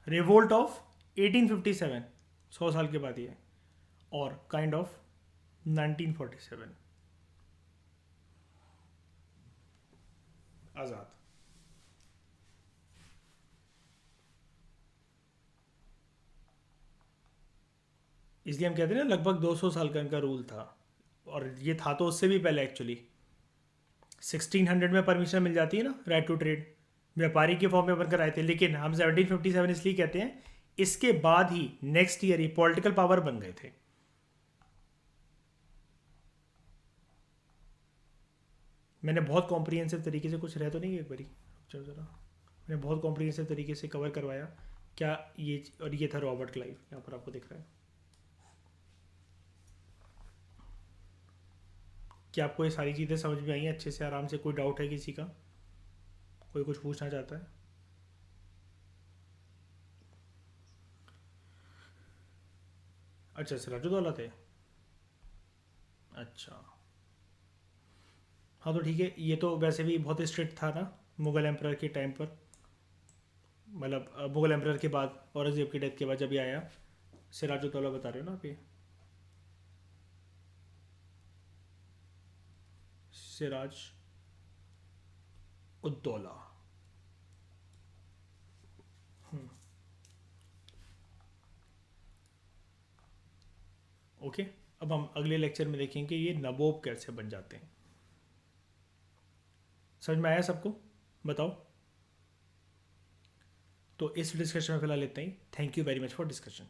रिवोल्ट ऑफ 1857, 100 साल के बाद ये, और काइंड ऑफ 1947, आज़ाद। इसलिए हम कहते हैं ना लगभग 200 साल का इनका रूल था, और ये था तो उससे भी पहले एक्चुअली। 1600 में परमिशन मिल जाती है ना राइट टू ट्रेड, व्यापारी के फॉर्म में बनकर आए थे, लेकिन हम 1757 इसलिए कहते हैं इसके बाद ही नेक्स्ट ईयर ही पॉलिटिकल पावर बन गए थे। मैंने बहुत कॉम्प्रिहेंसिव तरीके से, कुछ रह तो नहीं एक बारी, चलो ज़रा, मैंने बहुत कॉम्प्रिहेंसिव तरीके से कवर करवाया क्या ये, और ये था रॉबर्ट क्लाइव, यहाँ पर आपको दिख रहा है। क्या आपको ये सारी चीज़ें समझ में आई हैं अच्छे से, आराम से? कोई डाउट है किसी का? कोई कुछ पूछना चाहता है? अच्छा, सिराजुद्दौला थे। अच्छा, हाँ तो ठीक है, ये तो वैसे भी बहुत स्ट्रिक्ट था ना मुगल एम्परर के टाइम पर, मतलब मुगल एम्परर के बाद, औरंगजेब की डेथ के बाद जब ये आया। सिराजुद्दौला बता रहे हो ना आप ये? सिराज उद्दौला। ओके, अब हम अगले लेक्चर में देखेंगे कि ये नबोब कैसे बन जाते हैं। समझ में आया सबको? बताओ। तो इस डिस्कशन में फिलहाल इतना ही। Thank you very much for discussion.